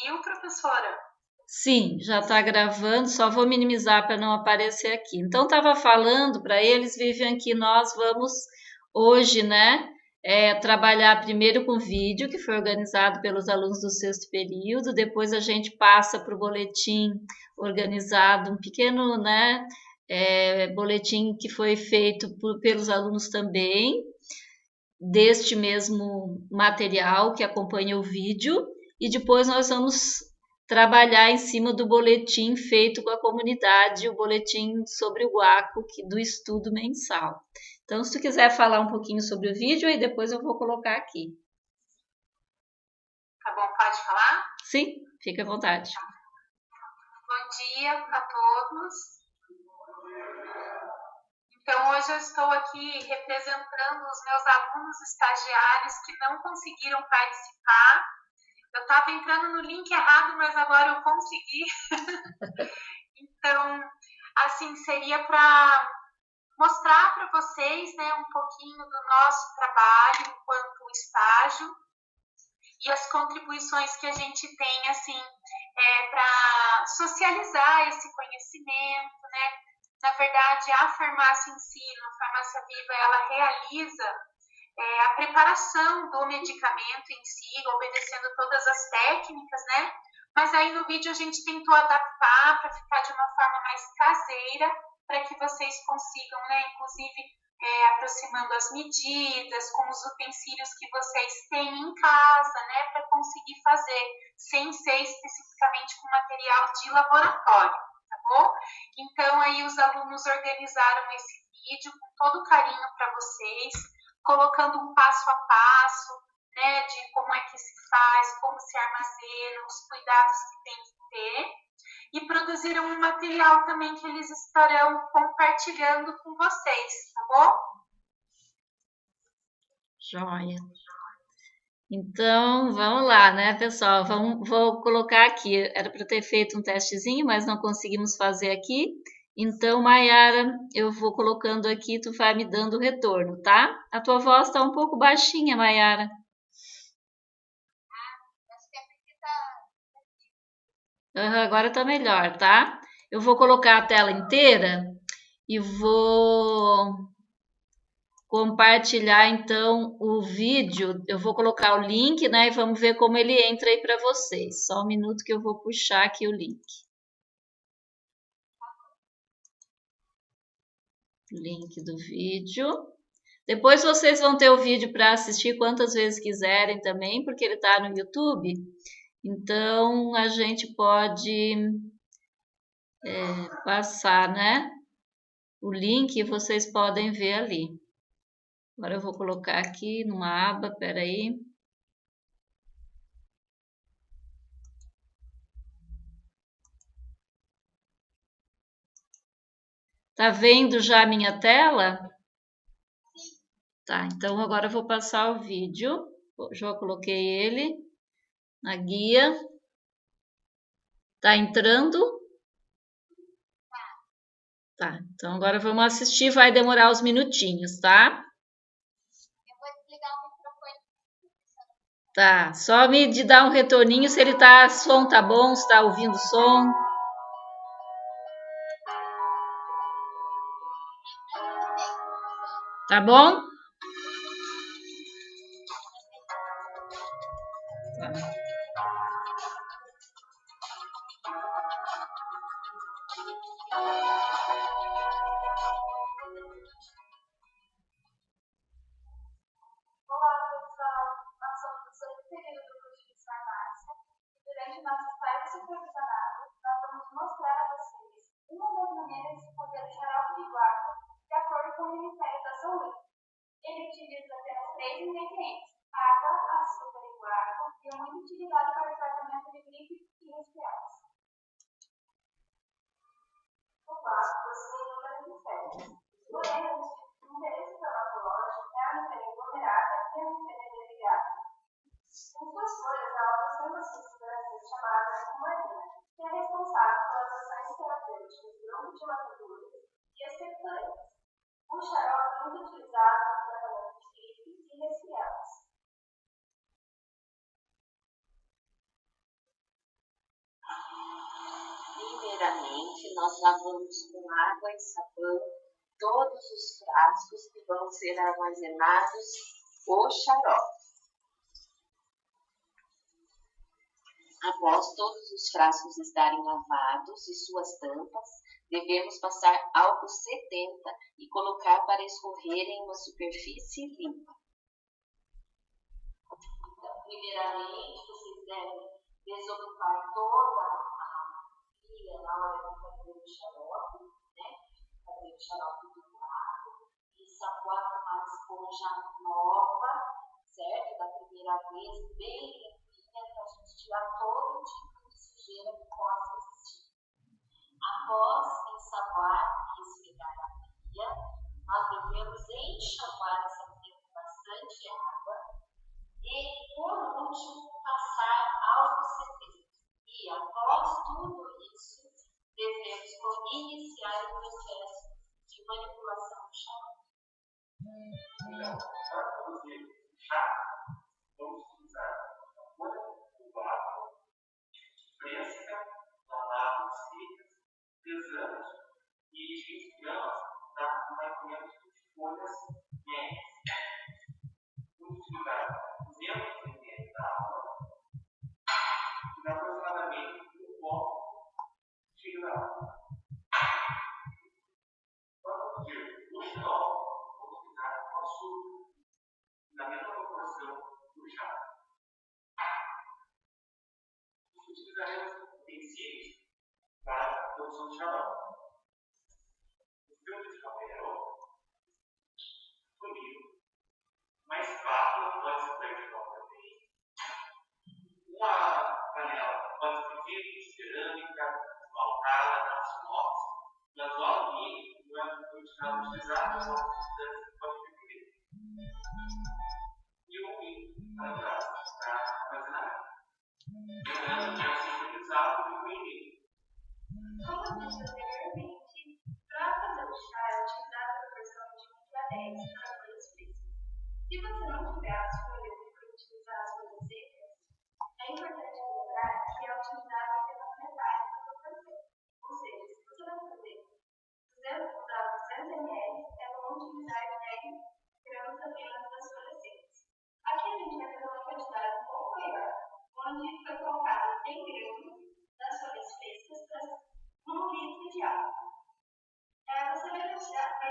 ouviu, professora? Sim, já está gravando, só vou minimizar para não aparecer aqui. Então, estava falando para eles, Vivian, que nós vamos hoje, né, trabalhar primeiro com vídeo, que foi organizado pelos alunos do sexto período, depois a gente passa para o boletim organizado, um pequeno, né, boletim que foi feito pelos alunos também, deste mesmo material que acompanha o vídeo, e depois nós vamos trabalhar em cima do boletim feito com a comunidade, o boletim sobre o guaco do estudo mensal. Então, se tu quiser falar um pouquinho sobre o vídeo, aí depois eu vou colocar aqui. Tá bom, pode falar? Sim, fica à vontade. Bom dia a todos. Então, hoje eu estou aqui representando os meus alunos estagiários que não conseguiram participar. Eu estava entrando no link errado, mas agora eu consegui. Então, assim, seria para mostrar para vocês, né, um pouquinho do nosso trabalho enquanto estágio e as contribuições que a gente tem, assim, para socializar esse conhecimento, né? Na verdade, a farmácia em si, a Farmácia Viva, ela realiza a preparação do medicamento em si, obedecendo todas as técnicas, né? Mas aí no vídeo a gente tentou adaptar para ficar de uma forma mais caseira, para que vocês consigam, né, inclusive aproximando as medidas, com os utensílios que vocês têm em casa, né, para conseguir fazer, sem ser especificamente com material de laboratório, tá bom? Então aí os alunos organizaram esse vídeo com todo carinho para vocês, colocando um passo a passo, né, de como é que se faz, como se armazena, os cuidados que tem que ter, e produziram um material também que eles estarão compartilhando com vocês, tá bom? Joia. Então, vamos lá, né, pessoal? Vou colocar aqui. Era para ter feito um testezinho, mas não conseguimos fazer aqui. Então, Mayara, eu vou colocando aqui, tu vai me dando o retorno, tá? A tua voz está um pouco baixinha, Mayara. Agora está melhor, tá? Eu vou colocar a tela inteira e vou compartilhar então o vídeo. Eu vou colocar o link, né? E vamos ver como ele entra aí para vocês. Só um minuto que eu vou puxar aqui o link. Link do vídeo. Depois vocês vão ter o vídeo para assistir quantas vezes quiserem também, porque ele está no YouTube. Então a gente pode passar, né? O link e vocês podem ver ali. Agora eu vou colocar aqui numa aba, peraí. Tá vendo já a minha tela? Tá, então agora eu vou passar o vídeo. Já coloquei ele na guia. Tá entrando? Tá, então agora vamos assistir, vai demorar uns minutinhos, tá? Eu vou desligar o microfone. Tá, só me dar um retorninho se ele tá, som tá bom, se tá ouvindo som. Tá bom? Tá. Olá, pessoal. Nós somos do sexto período do curso de farmácia e durante o nosso estágio supervisionado, nós vamos mostrar a vocês uma das maneiras de fazer o xarope de guaco de acordo com o Ministério da Saúde. Ele utiliza apenas 3 ingredientes: água, açúcar e guaco, e é muito utilizado para o tratamento de gripe e resfriados. O guaco possui inúmeras espécies, porém, o interesse farmacológico é a miséria glomerada e a miséria desligada. Em suas folhas, ela possui uma substância chamada cumarina, que é responsável pelas ações terapêuticas broncodilatadores e expectorantes. O xarope é muito utilizado no tratamento de gripe e resfriados. Primeiramente, nós lavamos com água e sabão todos os frascos que vão ser armazenados o xarope. Após todos os frascos estarem lavados e suas tampas, devemos passar álcool 70 e colocar para escorrer em uma superfície limpa. Então, primeiramente, vocês devem desocupar toda a pia na hora de fazer o xarope, né? Fazer o xarope do lado e saboar com uma esponja nova, certo? Da primeira vez, bem limpinha, para a gente tirar todo tipo de sujeira que possa existir. Após ensaboar e esfregar a pia, nós devemos enxaguar essa pia com bastante água e, por último, passar álcool 70. E, após tudo isso, devemos iniciar o processo de manipulação do xarope. Então, para produzir chá, vamos utilizar a folha do barro, fresca, lavada, secas, pesamos e 20 gramas dá mais ou menos 20 folhas médias. Vamos utilizar 200 ml da água e aproximadamente um copo cheio da água. Para produzir o xarope, vamos utilizar o açúcar na mesma proporção do chá. Utilizaremos utensílios para a produção de xarope. O filtro de papel, funil, uma espátula pode ser vertical também, uma panela pode ser de vidro, cerâmica, esmaltada, aço inox, mas o alumínio não é muito utilizado em algumas substâncias que podem perder. E o vinho para armazenar. Lembrando que é sincronizado com o vinho. Como eu disse anteriormente, para fazer o chá é utilizada a proporção de 1 para 10 para folhas frescas. Se você não tiver as folhas e for utilizar as folhas secas, é importante lembrar que é utilizada apenas metade da proporção. Ou seja, se você vai usar 200 ml, é bom utilizar 10 gramas apenas das folhas secas. Aqui a gente vai fazer uma quantidade um pouco maior, onde foi colocado 100 gramas das folhas frescas para 1 litro de água. Você vai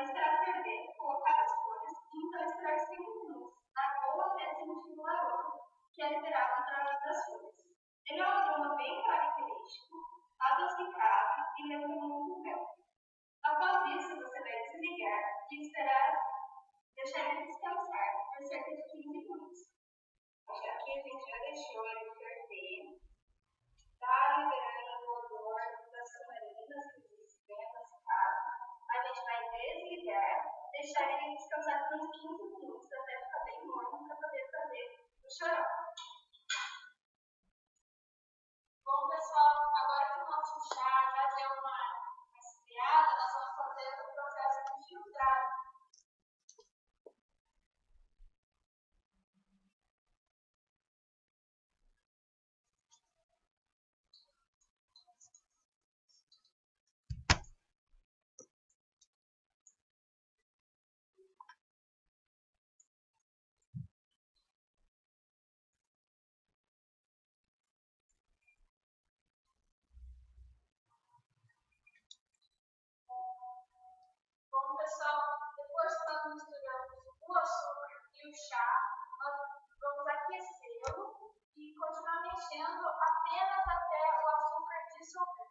esperar ferver, colocar as folhas e então esperar 5 minutos na boa até sentir o aroma que é liberado através das folhas. Ele é um aroma bem característico, adocicado e lembra muito mel. Após isso, você vai desligar e deixar ele descansar por cerca de 15 minutos. Aqui a gente já deixou ele ferver, está liberando o odor das camarinas que existem bem adocicado. A gente vai desligar, deixar ele descansar por uns 15 minutos até ficar bem morno para poder fazer o xarope. Bom, pessoal, agora que o nosso chá já deu uma esfriada, nós vamos fazer o processo de filtragem. Bom, pessoal, depois que nós misturamos o açúcar e o chá, nós vamos aquecê-lo e continuar mexendo apenas até o açúcar dissolver.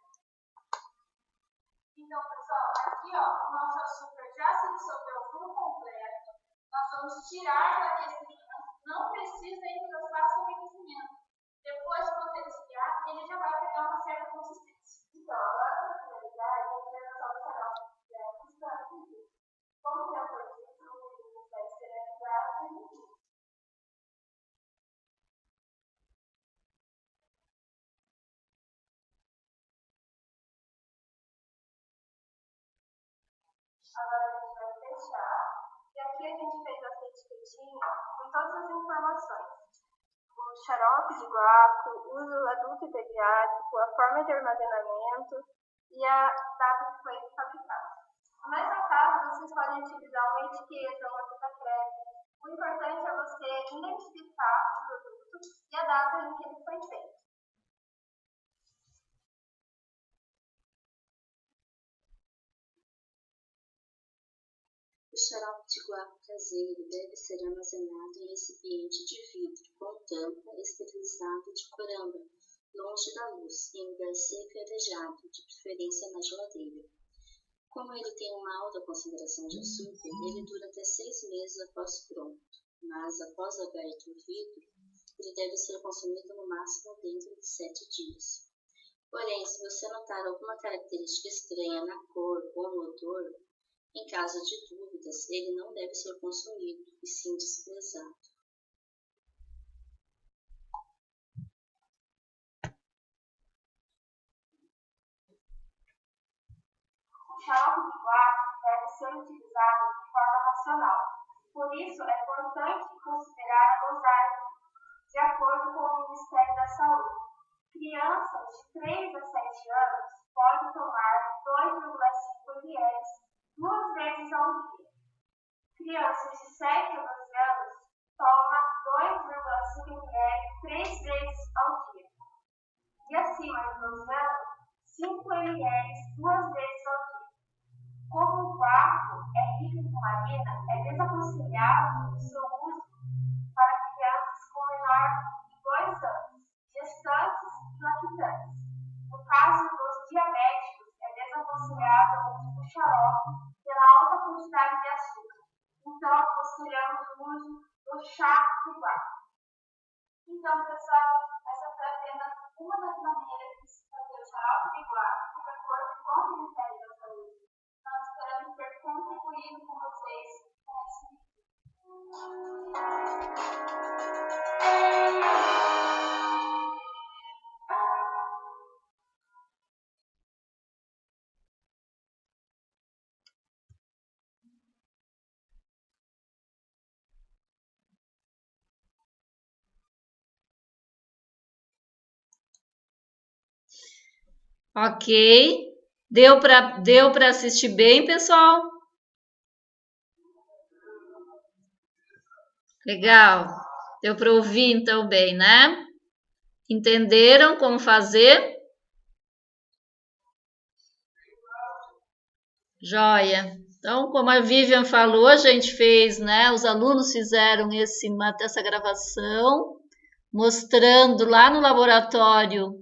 Então, pessoal, aqui ó, o nosso açúcar já se dissolveu por completo. Nós vamos tirar do aquecimento, não precisa engrossar sobre o aquecimento. Depois, quando ele esfriar, ele já vai pegar uma certa consistência. Então, agora para finalizar, eu vou apresentar o xarope. Como já foi dito, o vidro vai ser analisado e medido. Agora a gente vai fechar. E aqui a gente fez essa etiquetinha com todas as informações. O o xarope de guaco, o uso adulto e pediátrico, a forma de armazenamento e a data que foi fabricado. Nessa casa, vocês podem utilizar uma etiqueta, uma fita crepe. O importante é você identificar o produto e a data em que ele foi feito. O xarope de guaco caseiro deve ser armazenado em recipiente de vidro com tampa esterilizado de coramba, longe da luz, em lugar seco e arejado, de preferência na geladeira. Como ele tem uma alta concentração de açúcar, ele dura até 6 meses após pronto, mas após aberto o vidro, ele deve ser consumido no máximo dentro de 7 dias. Porém, se você notar alguma característica estranha na cor ou no odor, em caso de dúvidas, ele não deve ser consumido, e sim desprezado. O xarope de guaco deve ser utilizado de forma racional. Por isso, é importante considerar a dosagem de acordo com o Ministério da Saúde. Crianças de 3 a 7 anos podem tomar 2,5 ml 2 vezes ao dia. Crianças de 7 a 12 anos tomam 2,5 ml 3 vezes ao dia. E acima de 12 anos, 5 ml 2 vezes ao dia. Como o guaco é rico em cumarina, é desaconselhável o seu uso para crianças com menor de 2 anos, gestantes e lactantes. No caso dos diabéticos, é desaconselhável o uso do xarope pela alta quantidade de açúcar. Então, aconselhamos o uso do chá de guaco. Então, pessoal, essa foi apenas uma das maneiras de se fazer o xarope de guaco de acordo com o Ministério da Saúde. Nós esperamos ter contribuído com vocês com esse vídeo. Ok. Deu para assistir bem, pessoal? Legal. Deu para ouvir então bem, né? Entenderam como fazer? Joia. Então, como a Vivian falou, a gente fez, né? Os alunos fizeram essa gravação, mostrando lá no laboratório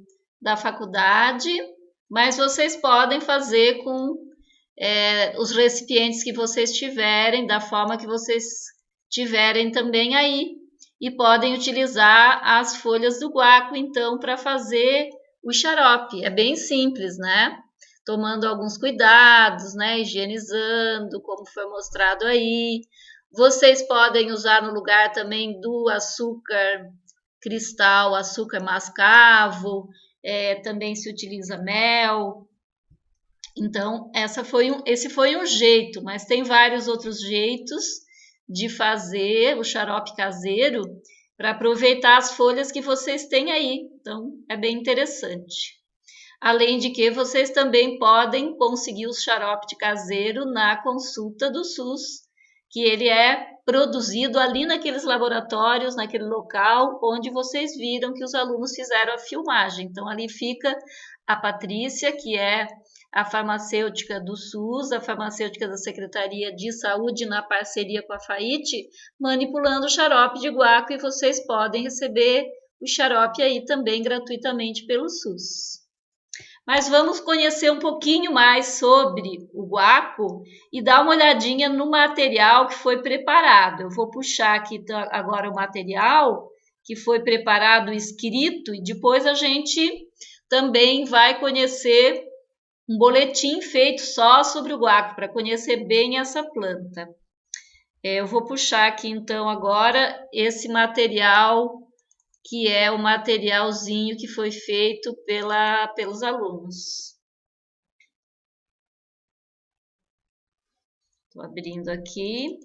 da faculdade, mas vocês podem fazer com os recipientes que vocês tiverem, da forma que vocês tiverem também aí. E podem utilizar as folhas do guaco, então, para fazer o xarope. É bem simples, né? Tomando alguns cuidados, né? Higienizando, como foi mostrado aí. Vocês podem usar no lugar também do açúcar cristal, açúcar mascavo, também se utiliza mel. Então, esse foi um jeito, mas tem vários outros jeitos de fazer o xarope caseiro para aproveitar as folhas que vocês têm aí. Então, é bem interessante. Além de que vocês também podem conseguir o xarope caseiro na consulta do SUS, que ele é produzido ali naqueles laboratórios, naquele local onde vocês viram que os alunos fizeram a filmagem. Então, ali fica a Patrícia, que é a farmacêutica do SUS, a farmacêutica da Secretaria de Saúde, na parceria com a FAIT, manipulando o xarope de guaco, e vocês podem receber o xarope aí também gratuitamente pelo SUS. Mas vamos conhecer um pouquinho mais sobre o guaco e dar uma olhadinha no material que foi preparado. Eu vou puxar aqui agora o material que foi preparado, escrito, e depois a gente também vai conhecer um boletim feito só sobre o guaco, para conhecer bem essa planta. Eu vou puxar aqui então agora esse material, que é o materialzinho que foi feito pelos alunos. Estou abrindo aqui.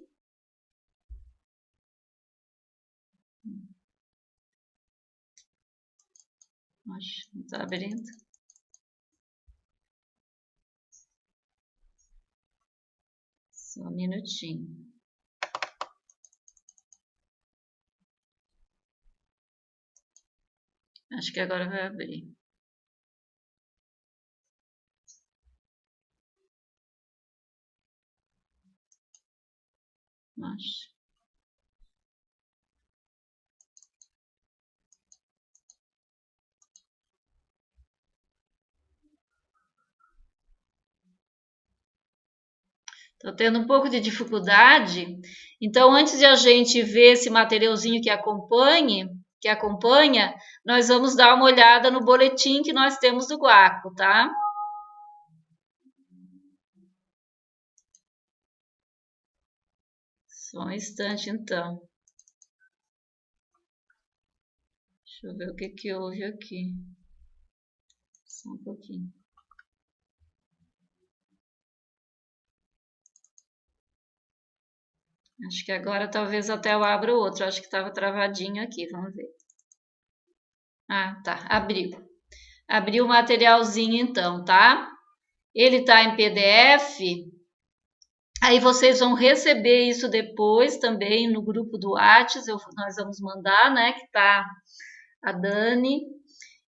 Acho que não está abrindo. Só um minutinho. Acho que agora vai abrir. Acho. Estou tendo um pouco de dificuldade. Então, antes de a gente ver esse materialzinho que acompanha, nós vamos dar uma olhada no boletim que nós temos do Guaco, tá? Só um instante, então. Deixa eu ver o que houve aqui. Só um pouquinho. Acho que agora talvez até eu abra o outro. Acho que estava travadinho aqui. Vamos ver. Ah, tá. Abriu. Abriu o materialzinho então, tá? Ele tá em PDF. Aí vocês vão receber isso depois também no grupo do Whats. Nós vamos mandar, né? Que tá a Dani.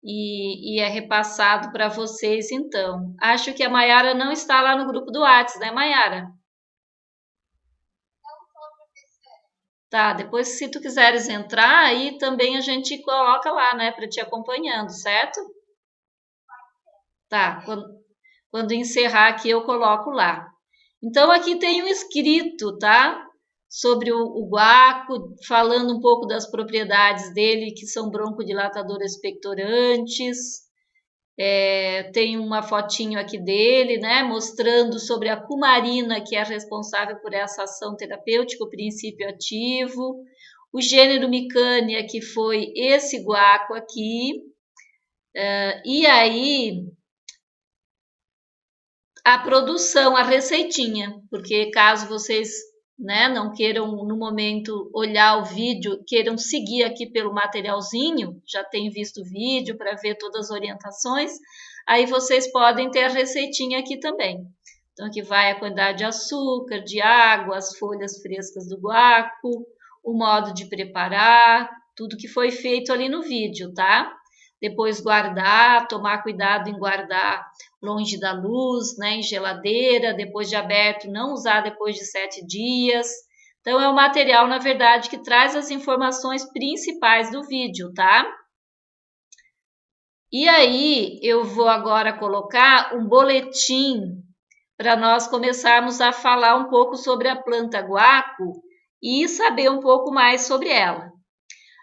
E é repassado para vocês então. Acho que a Maiara não está lá no grupo do Whats, né, Maiara? Tá, depois se tu quiseres entrar, aí também a gente coloca lá, né, para te acompanhando, certo? Tá, quando encerrar aqui eu coloco lá. Então aqui tem um escrito, tá? Sobre o guaco, falando um pouco das propriedades dele, que são broncodilatadores expectorantes. Tem uma fotinho aqui dele, né, mostrando sobre a cumarina, que é responsável por essa ação terapêutica, o princípio ativo, o gênero Micânia, que foi esse guaco aqui, e aí a produção, a receitinha, porque caso vocês, né, não queiram no momento olhar o vídeo, queiram seguir aqui pelo materialzinho, já tem visto o vídeo para ver todas as orientações, aí vocês podem ter a receitinha aqui também. Então aqui vai a quantidade de açúcar, de água, as folhas frescas do guaco, o modo de preparar, tudo que foi feito ali no vídeo, tá? Depois guardar, tomar cuidado em guardar longe da luz, né, em geladeira, depois de aberto, não usar depois de 7 dias. Então, é um material, na verdade, que traz as informações principais do vídeo, tá? E aí, eu vou agora colocar um boletim para nós começarmos a falar um pouco sobre a planta guaco e saber um pouco mais sobre ela.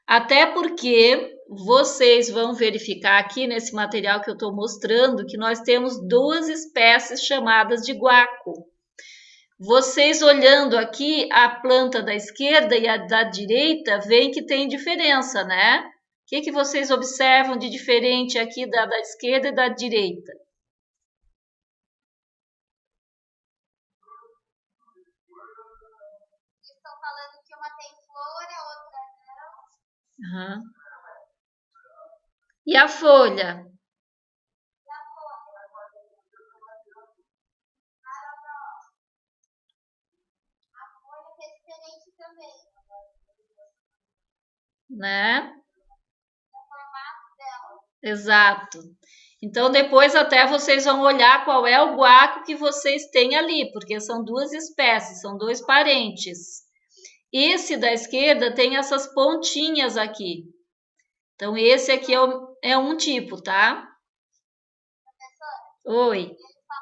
Até porque vocês vão verificar aqui nesse material que eu estou mostrando que nós temos 2 espécies chamadas de guaco. Vocês olhando aqui a planta da esquerda e a da direita, veem que tem diferença, né? O que vocês observam de diferente aqui da esquerda e da direita? Estão falando que uma tem flor, a outra não. Uhum. E a folha? A folha é diferente também. Né? O formato dela. Exato. Então, depois até vocês vão olhar qual é o guaco que vocês têm ali, porque são 2 espécies, são 2 parentes. Esse da esquerda tem essas pontinhas aqui. Então, esse aqui é um tipo, tá? Professora? Oi. Ele fala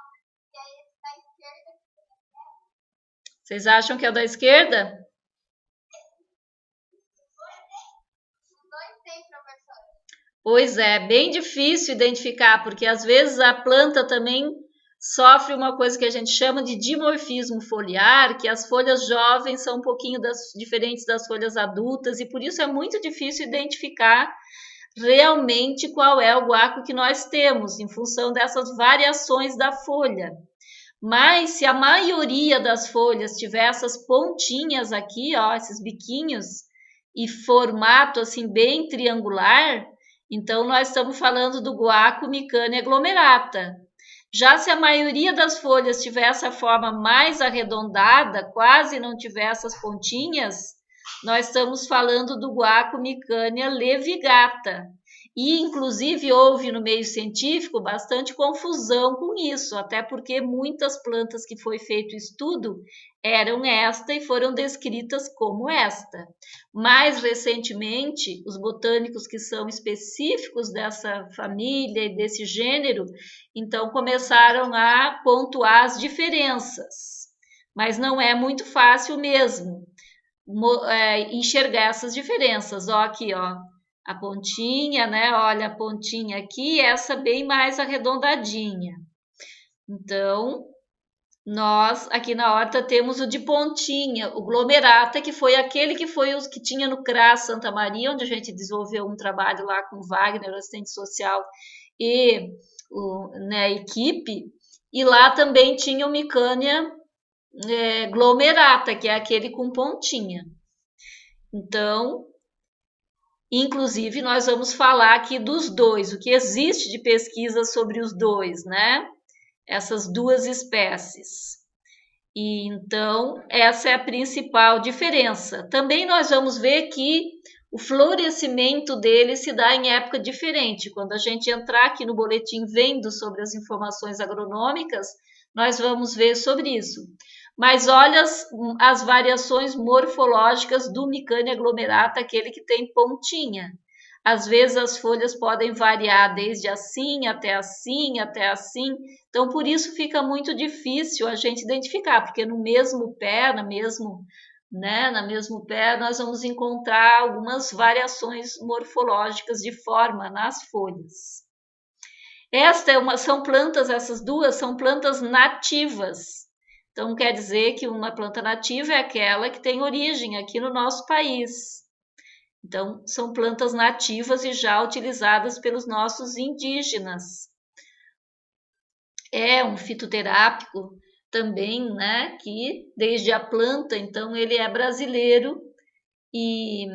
que é esse da esquerda. Vocês acham que é o da esquerda? Os dois têm, professora. Pois é, bem difícil identificar, porque às vezes a planta também sofre uma coisa que a gente chama de dimorfismo foliar, que as folhas jovens são um pouquinho diferentes das folhas adultas, e por isso é muito difícil identificar realmente qual é o guaco que nós temos, em função dessas variações da folha. Mas se a maioria das folhas tiver essas pontinhas aqui, ó, esses biquinhos, e formato assim bem triangular, Então, nós estamos falando do guaco Micânia aglomerata. Já se a maioria das folhas tiver essa forma mais arredondada, quase não tiver essas pontinhas, nós estamos falando do guaco Micânia levigata. E, inclusive, houve no meio científico bastante confusão com isso, até porque muitas plantas que foi feito estudo eram esta e foram descritas como esta. Mais recentemente, os botânicos que são específicos dessa família e desse gênero, então começaram a pontuar as diferenças. Mas não é muito fácil mesmo enxergar essas diferenças. Ó, aqui, ó, a pontinha, né? Olha a pontinha aqui, essa bem mais arredondadinha. Então, nós aqui na horta temos o de pontinha, o glomerata, que foi aquele que foi os que tinha no CRAS Santa Maria, onde a gente desenvolveu um trabalho lá com o Wagner, o assistente social, e a equipe. E lá também tinha o Micânia glomerata, que é aquele com pontinha. Então, inclusive, nós vamos falar aqui dos dois, o que existe de pesquisa sobre os dois, né? Essas duas espécies. E então, essa é a principal diferença. Também nós vamos ver que o florescimento dele se dá em época diferente. Quando a gente entrar aqui no boletim vendo sobre as informações agronômicas, nós vamos ver sobre isso. Mas olha as variações morfológicas do Micânia aglomerata, aquele que tem pontinha. Às vezes as folhas podem variar desde assim, até assim, até assim. Então, por isso fica muito difícil a gente identificar, porque no mesmo pé, na mesmo pé, nós vamos encontrar algumas variações morfológicas de forma nas folhas. São plantas, essas duas são plantas nativas. Então, quer dizer que uma planta nativa é aquela que tem origem aqui no nosso país. Então, são plantas nativas e já utilizadas pelos nossos indígenas. É um fitoterápico também, né? Que desde a planta, então, ele é brasileiro e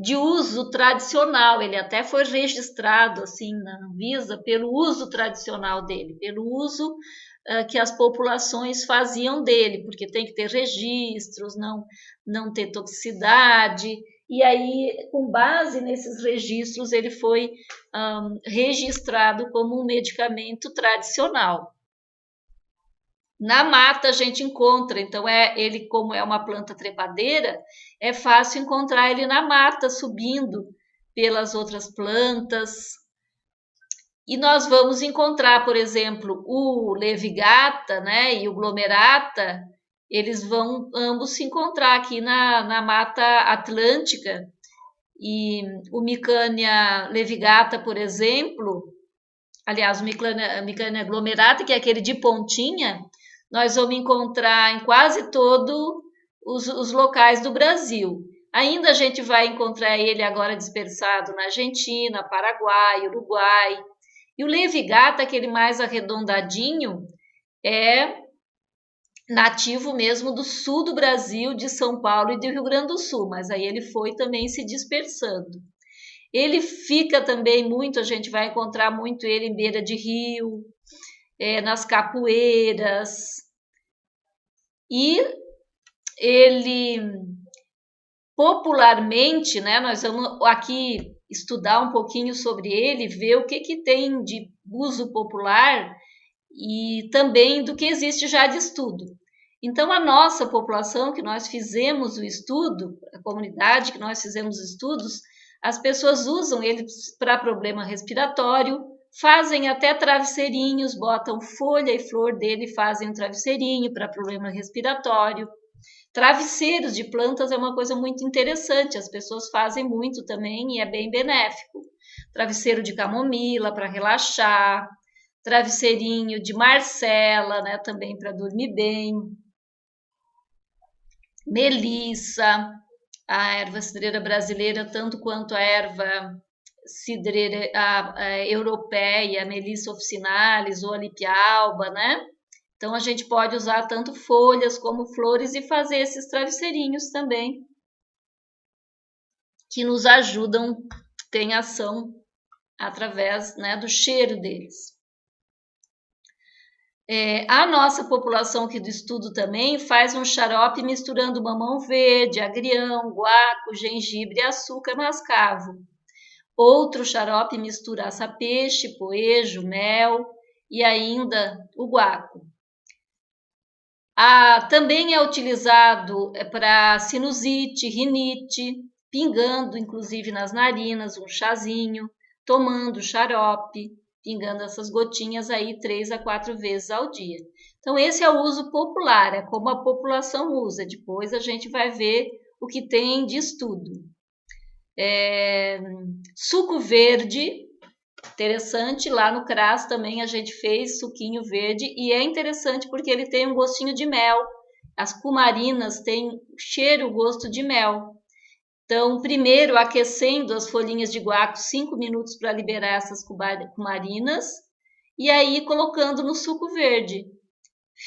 de uso tradicional. Ele até foi registrado assim na Anvisa pelo uso tradicional dele, pelo uso que as populações faziam dele, porque tem que ter registros, não ter toxicidade. E aí, com base nesses registros, ele foi registrado como um medicamento tradicional. Na mata a gente encontra, então ele como é uma planta trepadeira, é fácil encontrar ele na mata, subindo pelas outras plantas. E nós vamos encontrar, por exemplo, o levigata, né, e o glomerata, eles vão ambos se encontrar aqui na Mata Atlântica. E o Micânia levigata, por exemplo, aliás, o Micânia glomerata, que é aquele de pontinha, nós vamos encontrar em quase todos os locais do Brasil. Ainda a gente vai encontrar ele agora dispersado na Argentina, Paraguai, Uruguai. E o levigata, aquele mais arredondadinho, é nativo mesmo do sul do Brasil, de São Paulo e do Rio Grande do Sul, mas aí ele foi também se dispersando. Ele fica também muito, a gente vai encontrar muito ele em beira de rio, nas capoeiras. E ele, popularmente, né, nós vamos aqui estudar um pouquinho sobre ele, ver o que tem de uso popular e também do que existe já de estudo. Então, a nossa população, que nós fizemos o estudo, a comunidade que nós fizemos estudos, as pessoas usam ele para problema respiratório, fazem até travesseirinhos, botam folha e flor dele e fazem um travesseirinho para problema respiratório. Travesseiros de plantas é uma coisa muito interessante, as pessoas fazem muito também e é bem benéfico. Travesseiro de camomila para relaxar, travesseirinho de marcela, né, também para dormir bem. Melissa, a erva cidreira brasileira, tanto quanto a erva cidreira europeia, Melissa officinalis ou a lipialba, né? Então, a gente pode usar tanto folhas como flores e fazer esses travesseirinhos também, que nos ajudam, tem ação através, né, do cheiro deles. A nossa população aqui do estudo também faz um xarope misturando mamão verde, agrião, guaco, gengibre e açúcar mascavo. Outro xarope mistura aça-peixe, poejo, mel e ainda o guaco. Também é utilizado para sinusite, rinite, pingando inclusive nas narinas um chazinho, tomando xarope, pingando essas gotinhas aí 3 a 4 vezes ao dia. Então esse é o uso popular, é como a população usa. Depois a gente vai ver o que tem de estudo. Suco verde, interessante, lá no CRAS também a gente fez suquinho verde e é interessante porque ele tem um gostinho de mel. As cumarinas têm cheiro, gosto de mel. Então, primeiro aquecendo as folhinhas de guaco 5 minutos para liberar essas cumarinas e aí colocando no suco verde.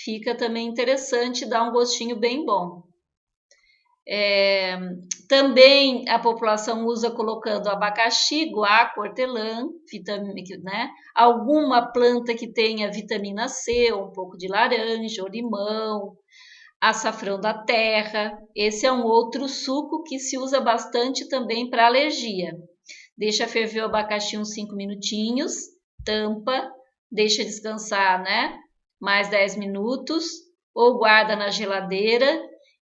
Fica também interessante, dá um gostinho bem bom. Também a população usa colocando abacaxi, guaco, hortelã, né? Alguma planta que tenha vitamina C, um pouco de laranja ou limão, açafrão da terra. Esse é um outro suco que se usa bastante também para alergia. Deixa ferver o abacaxi uns 5 minutinhos, tampa, deixa descansar, né? Mais 10 minutos, ou guarda na geladeira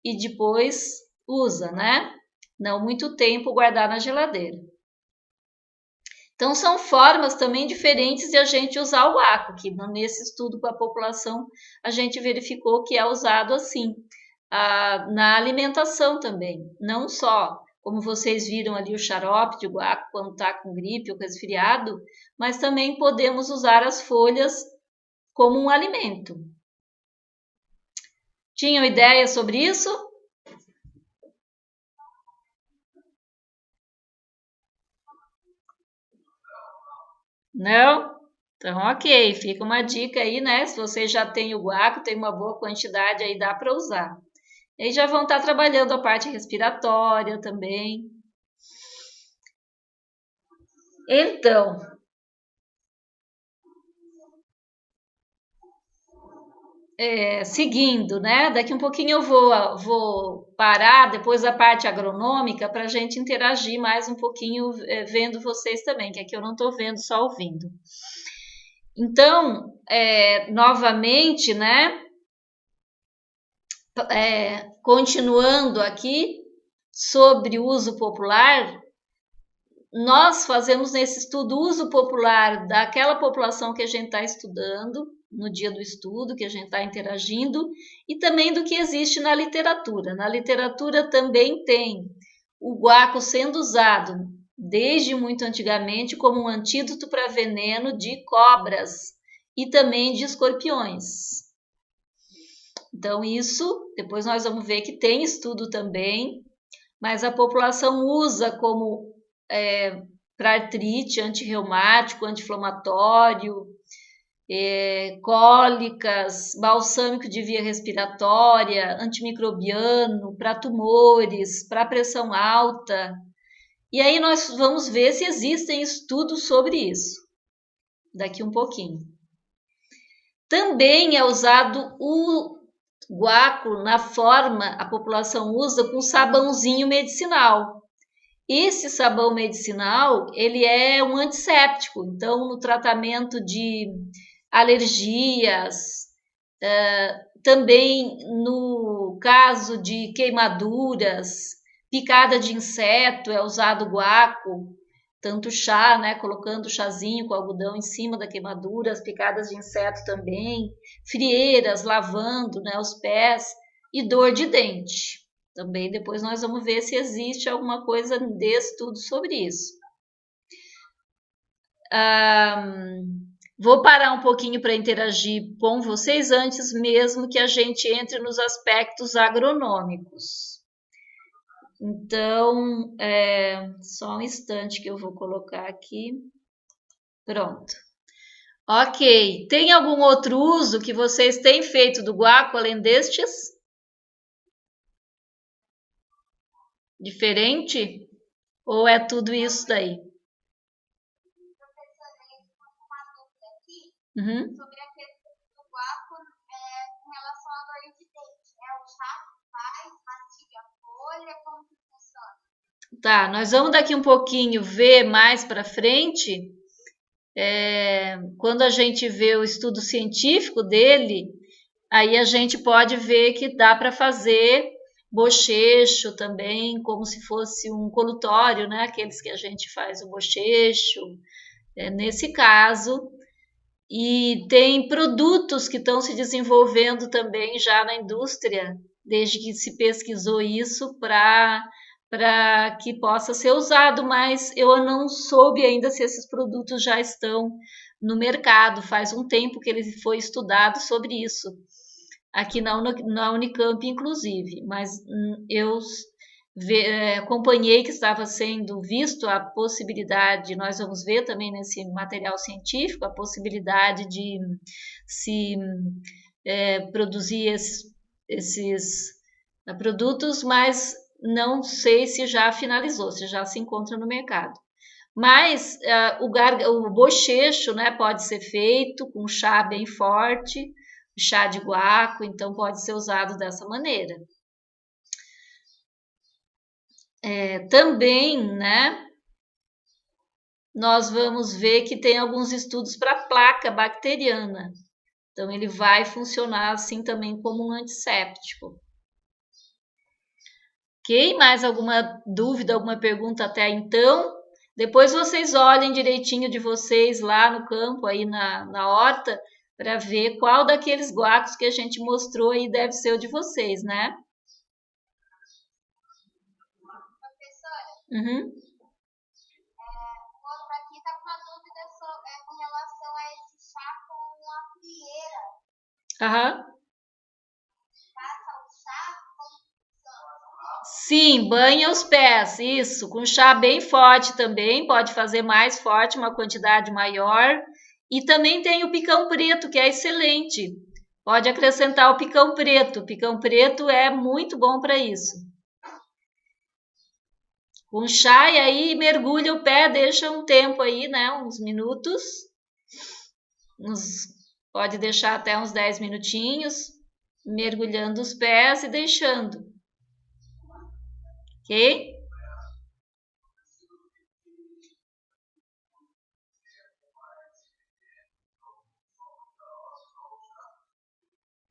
e depois usa, né? Não muito tempo guardar na geladeira. Então, são formas também diferentes de a gente usar o guaco, que nesse estudo com a população a gente verificou que é usado assim, na alimentação também. Não só, como vocês viram ali, o xarope de guaco quando está com gripe ou resfriado, mas também podemos usar as folhas como um alimento. Tinham ideia sobre isso? Não? Então, ok, fica uma dica aí, né? Se você já tem o guaco, tem uma boa quantidade aí, dá para usar. E aí já vão estar trabalhando a parte respiratória também. Então, seguindo, né? Daqui um pouquinho eu vou parar depois da parte agronômica para a gente interagir mais um pouquinho vendo vocês também, que aqui eu não estou vendo, só ouvindo. Então, novamente, né? Continuando aqui sobre o uso popular, nós fazemos nesse estudo uso popular daquela população que a gente está estudando, no dia do estudo, que a gente está interagindo, e também do que existe na literatura. Na literatura também tem o guaco sendo usado desde muito antigamente como um antídoto para veneno de cobras e também de escorpiões. Então, isso, depois nós vamos ver que tem estudo também, mas a população usa como para artrite, antirreumático, anti-inflamatório, cólicas, balsâmico de via respiratória, antimicrobiano, para tumores, para pressão alta. E aí nós vamos ver se existem estudos sobre isso, daqui um pouquinho. Também é usado o guaco na forma, a população usa com sabãozinho medicinal. Esse sabão medicinal, ele é um antisséptico, então no tratamento de alergias, também no caso de queimaduras, picada de inseto, é usado guaco, tanto chá, né, colocando chazinho com algodão em cima da queimadura, as picadas de inseto também, frieiras, lavando, né, os pés e dor de dente. Também depois nós vamos ver se existe alguma coisa de estudo sobre isso. Vou parar um pouquinho para interagir com vocês antes mesmo que a gente entre nos aspectos agronômicos. Então, só um instante que eu vou colocar aqui. Pronto. Ok. Tem algum outro uso que vocês têm feito do guaco além destes? Diferente? Ou é tudo isso daí? Uhum. sobre a questão do guaco em relação à dor de dente. O chá que faz, mastiga a folha, como que funciona? Tá, nós vamos daqui um pouquinho ver mais para frente, quando a gente vê o estudo científico dele, aí a gente pode ver que dá para fazer bochecho também, como se fosse um colutório, né? Aqueles que a gente faz o bochecho, nesse caso. E tem produtos que estão se desenvolvendo também já na indústria, desde que se pesquisou isso para que possa ser usado, mas eu não soube ainda se esses produtos já estão no mercado. Faz um tempo que ele foi estudado sobre isso, aqui na Unicamp, inclusive, mas eu acompanhei que estava sendo visto a possibilidade, nós vamos ver também nesse material científico, a possibilidade de se produzir esses produtos, mas não sei se já finalizou, se já se encontra no mercado. Mas o bochecho, né, pode ser feito com chá bem forte, chá de guaco, então pode ser usado dessa maneira. Também, né, nós vamos ver que tem alguns estudos para placa bacteriana. Então, ele vai funcionar assim também como um antisséptico. Ok? Mais alguma dúvida, alguma pergunta até então? Depois vocês olhem direitinho de vocês lá no campo, aí na horta, para ver qual daqueles guacos que a gente mostrou aí deve ser o de vocês, né? Professora, Uhum. o outro aqui está com uma dúvida com relação a esse chá com a frieira. Aham. Passa o chá, como funciona? Sim, banha os pés, isso, com chá bem forte também, pode fazer mais forte, uma quantidade maior. E também tem o picão preto, que é excelente. Pode acrescentar o picão preto. O picão preto é muito bom para isso. Com chá e aí mergulha o pé, deixa um tempo aí, né, uns minutos. Pode deixar até uns 10 minutinhos, mergulhando os pés e deixando. Ok?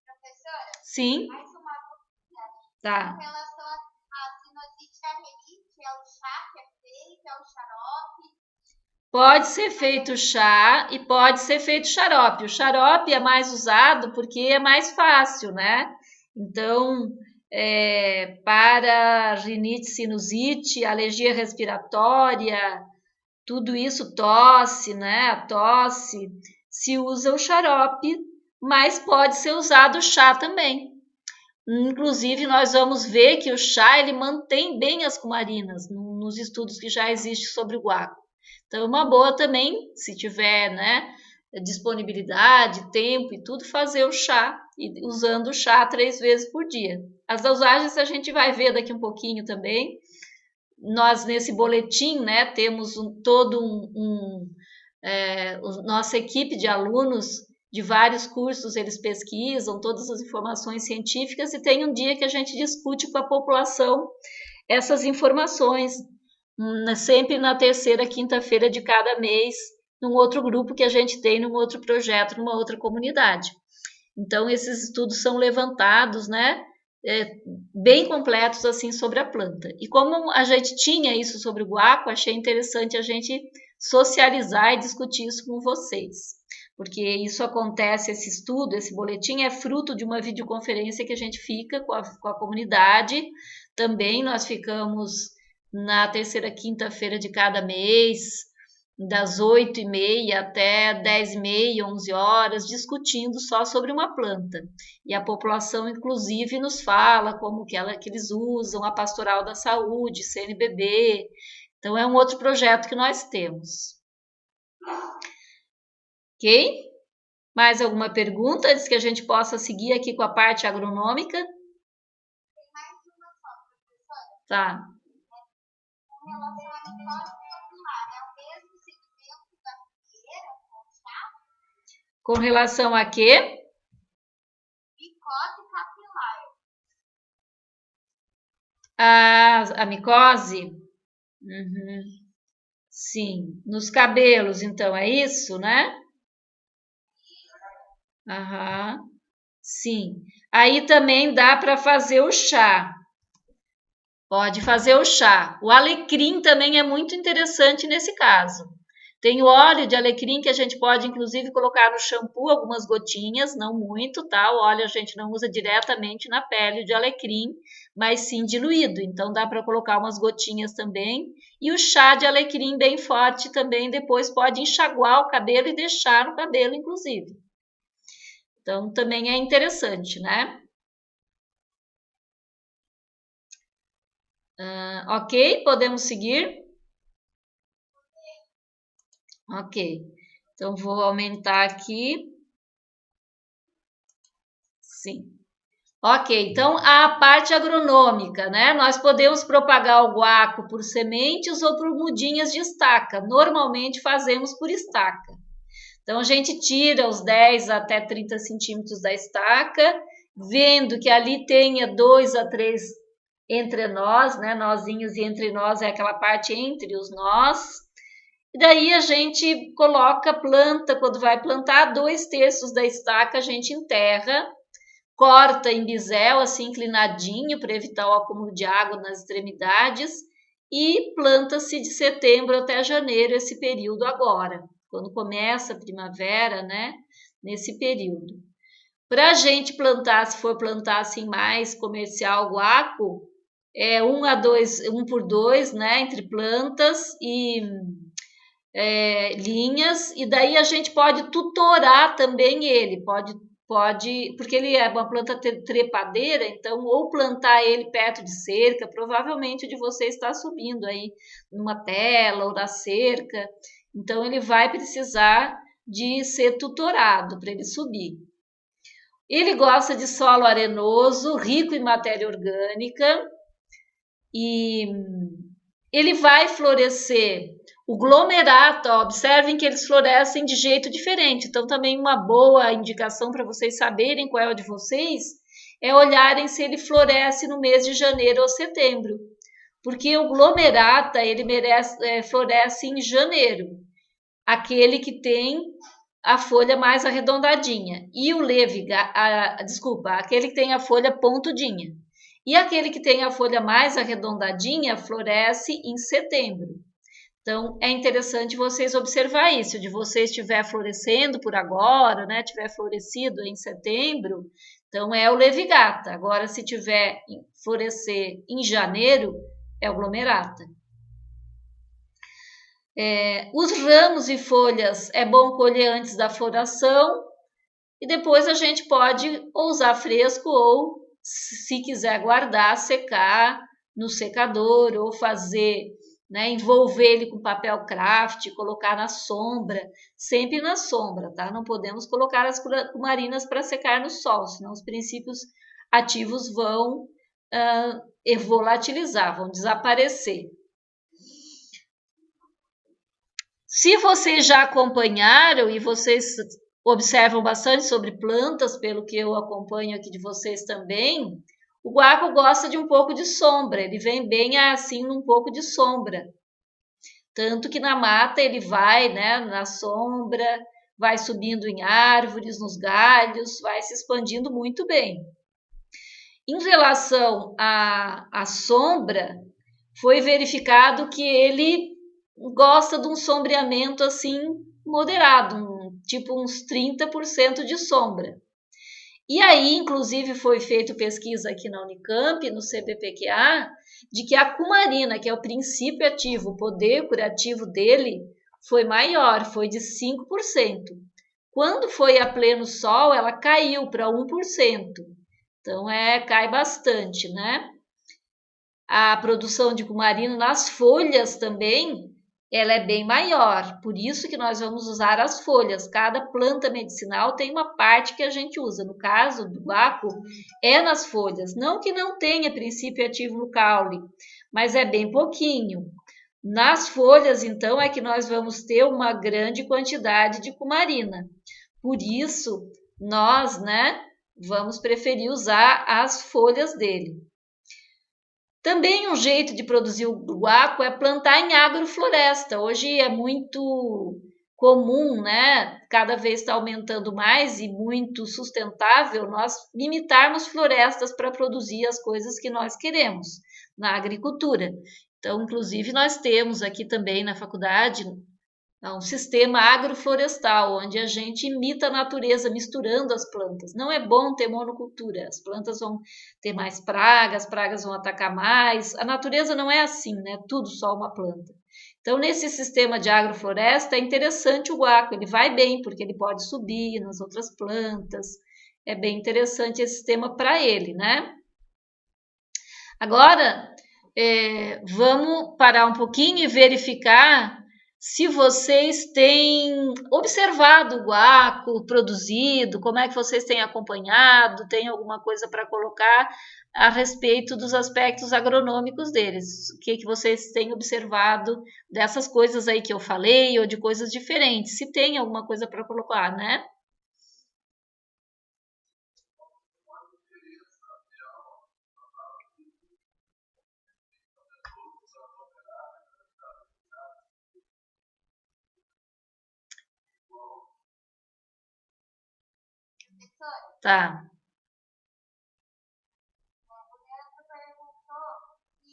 Professora, Sim. mais uma dúvida Tá. com relação à sinusite e à rinite. É o chá que é feito, é o xarope? Pode ser feito chá e pode ser feito xarope. O xarope é mais usado porque é mais fácil, né? Então, para rinite, sinusite, alergia respiratória, tudo isso, tosse, né? A tosse, se usa o xarope, mas pode ser usado o chá também. Inclusive, nós vamos ver que o chá ele mantém bem as cumarinas nos estudos que já existem sobre o guaco. Então, é uma boa também, se tiver, né, disponibilidade, tempo e tudo, fazer o chá, e usando o chá 3 vezes por dia. As dosagens a gente vai ver daqui um pouquinho também. Nós, nesse boletim, né, temos nossa equipe de alunos de vários cursos, eles pesquisam todas as informações científicas e tem um dia que a gente discute com a população essas informações, sempre na terceira quinta-feira de cada mês, num outro grupo que a gente tem, num outro projeto, numa outra comunidade. Então, esses estudos são levantados, né, bem completos assim sobre a planta. E como a gente tinha isso sobre o guaco, achei interessante a gente socializar e discutir isso com vocês, porque isso acontece, esse estudo, esse boletim é fruto de uma videoconferência que a gente fica com a comunidade. Também nós ficamos na terceira quinta-feira de cada mês, das 8h30 até 10h30, 11 horas, discutindo só sobre uma planta. E a população, inclusive, nos fala como que eles usam a Pastoral da Saúde, CNBB. Então, é um outro projeto que nós temos. Ok? Mais alguma pergunta antes que a gente possa seguir aqui com a parte agronômica? Tem mais uma só, professora. Tá. Com relação à micose celular, é o mesmo segmento da frieira com o chá? Com relação a quê? Micose capilar. A micose? Sim. Nos cabelos, então, é isso, né? Aham. Sim. Aí também dá para fazer o chá. Pode fazer o chá. O alecrim também é muito interessante nesse caso. Tem o óleo de alecrim que a gente pode, inclusive, colocar no shampoo algumas gotinhas, não muito, tá? O óleo a gente não usa diretamente na pele de alecrim, mas sim diluído. Então, dá para colocar umas gotinhas também. E o chá de alecrim bem forte também, depois pode enxaguar o cabelo e deixar no cabelo, inclusive. Então, também é interessante, né? Ok, podemos seguir? Ok, então vou aumentar aqui. Sim. Ok, então a parte agronômica, né? Nós podemos propagar o guaco por sementes ou por mudinhas de estaca. Normalmente fazemos por estaca. Então a gente tira os 10 até 30 centímetros da estaca, vendo que ali tenha 2 a 3 entre nós, né? Nozinhos, e entre nós é aquela parte entre os nós. E daí a gente coloca planta, quando vai plantar, 2/3 da estaca a gente enterra, corta em bisel, assim, inclinadinho, para evitar o acúmulo de água nas extremidades, e planta-se de setembro até janeiro, esse período agora, quando começa a primavera, né? Nesse período. Para a gente plantar, se for plantar assim mais comercial, guaco, é 1 por 2, né? Entre plantas e linhas, e daí a gente pode tutorar também ele, pode, porque ele é uma planta trepadeira, então, ou plantar ele perto de cerca, provavelmente de você está subindo aí numa tela ou na cerca, então ele vai precisar de ser tutorado para ele subir. Ele gosta de solo arenoso, rico em matéria orgânica, e ele vai florescer. O glomerata, observem que eles florescem de jeito diferente. Então, também uma boa indicação para vocês saberem qual é o de vocês é olharem se ele floresce no mês de janeiro ou setembro. Porque o glomerata, ele floresce em janeiro. Aquele que tem a folha mais arredondadinha. E o aquele que tem a folha pontudinha. E aquele que tem a folha mais arredondadinha floresce em setembro. Então, é interessante vocês observar isso, de você estiver florescendo por agora, né, tiver florescido em setembro, então é o levigata. Agora, se tiver florescer em janeiro, é o glomerata. Os ramos e folhas é bom colher antes da floração e depois a gente pode ou usar fresco ou, se quiser guardar, secar no secador ou fazer, né, envolver ele com papel craft, colocar na sombra, sempre na sombra, tá? Não podemos colocar as cumarinas para secar no sol, senão os princípios ativos vão volatilizar, vão desaparecer. Se vocês já acompanharam e vocês observam bastante sobre plantas, pelo que eu acompanho aqui de vocês também, o guaco gosta de um pouco de sombra, ele vem bem assim num pouco de sombra. Tanto que na mata ele vai, né, na sombra, vai subindo em árvores, nos galhos, vai se expandindo muito bem. Em relação à sombra, foi verificado que ele gosta de um sombreamento assim moderado, tipo uns 30% de sombra. E aí, inclusive, foi feita pesquisa aqui na Unicamp, no CBPQA, de que a cumarina, que é o princípio ativo, o poder curativo dele, foi maior, foi de 5%. Quando foi a pleno sol, ela caiu para 1%. Então, cai bastante, né? A produção de cumarina nas folhas também, ela é bem maior, por isso que nós vamos usar as folhas. Cada planta medicinal tem uma parte que a gente usa. No caso do guaco, é nas folhas. Não que não tenha princípio ativo no caule, mas é bem pouquinho. Nas folhas, então, é que nós vamos ter uma grande quantidade de cumarina. Por isso, nós, né, vamos preferir usar as folhas dele. Também um jeito de produzir o guaco é plantar em agrofloresta. Hoje é muito comum, né? Cada vez está aumentando mais e muito sustentável nós limitarmos florestas para produzir as coisas que nós queremos na agricultura. Então, inclusive, nós temos aqui também na faculdade um sistema agroflorestal, onde a gente imita a natureza misturando as plantas. Não é bom ter monocultura, as plantas vão ter mais pragas, as pragas vão atacar mais. A natureza não é assim, né? Tudo só uma planta. Então, nesse sistema de agrofloresta, é interessante o guaco, ele vai bem, porque ele pode subir nas outras plantas. É bem interessante esse sistema para ele, né? Agora, vamos parar um pouquinho e verificar se vocês têm observado o guaco produzido, como é que vocês têm acompanhado, tem alguma coisa para colocar a respeito dos aspectos agronômicos deles. O que vocês têm observado dessas coisas aí que eu falei ou de coisas diferentes? Se tem alguma coisa para colocar, né? Tá. O Leandro perguntou se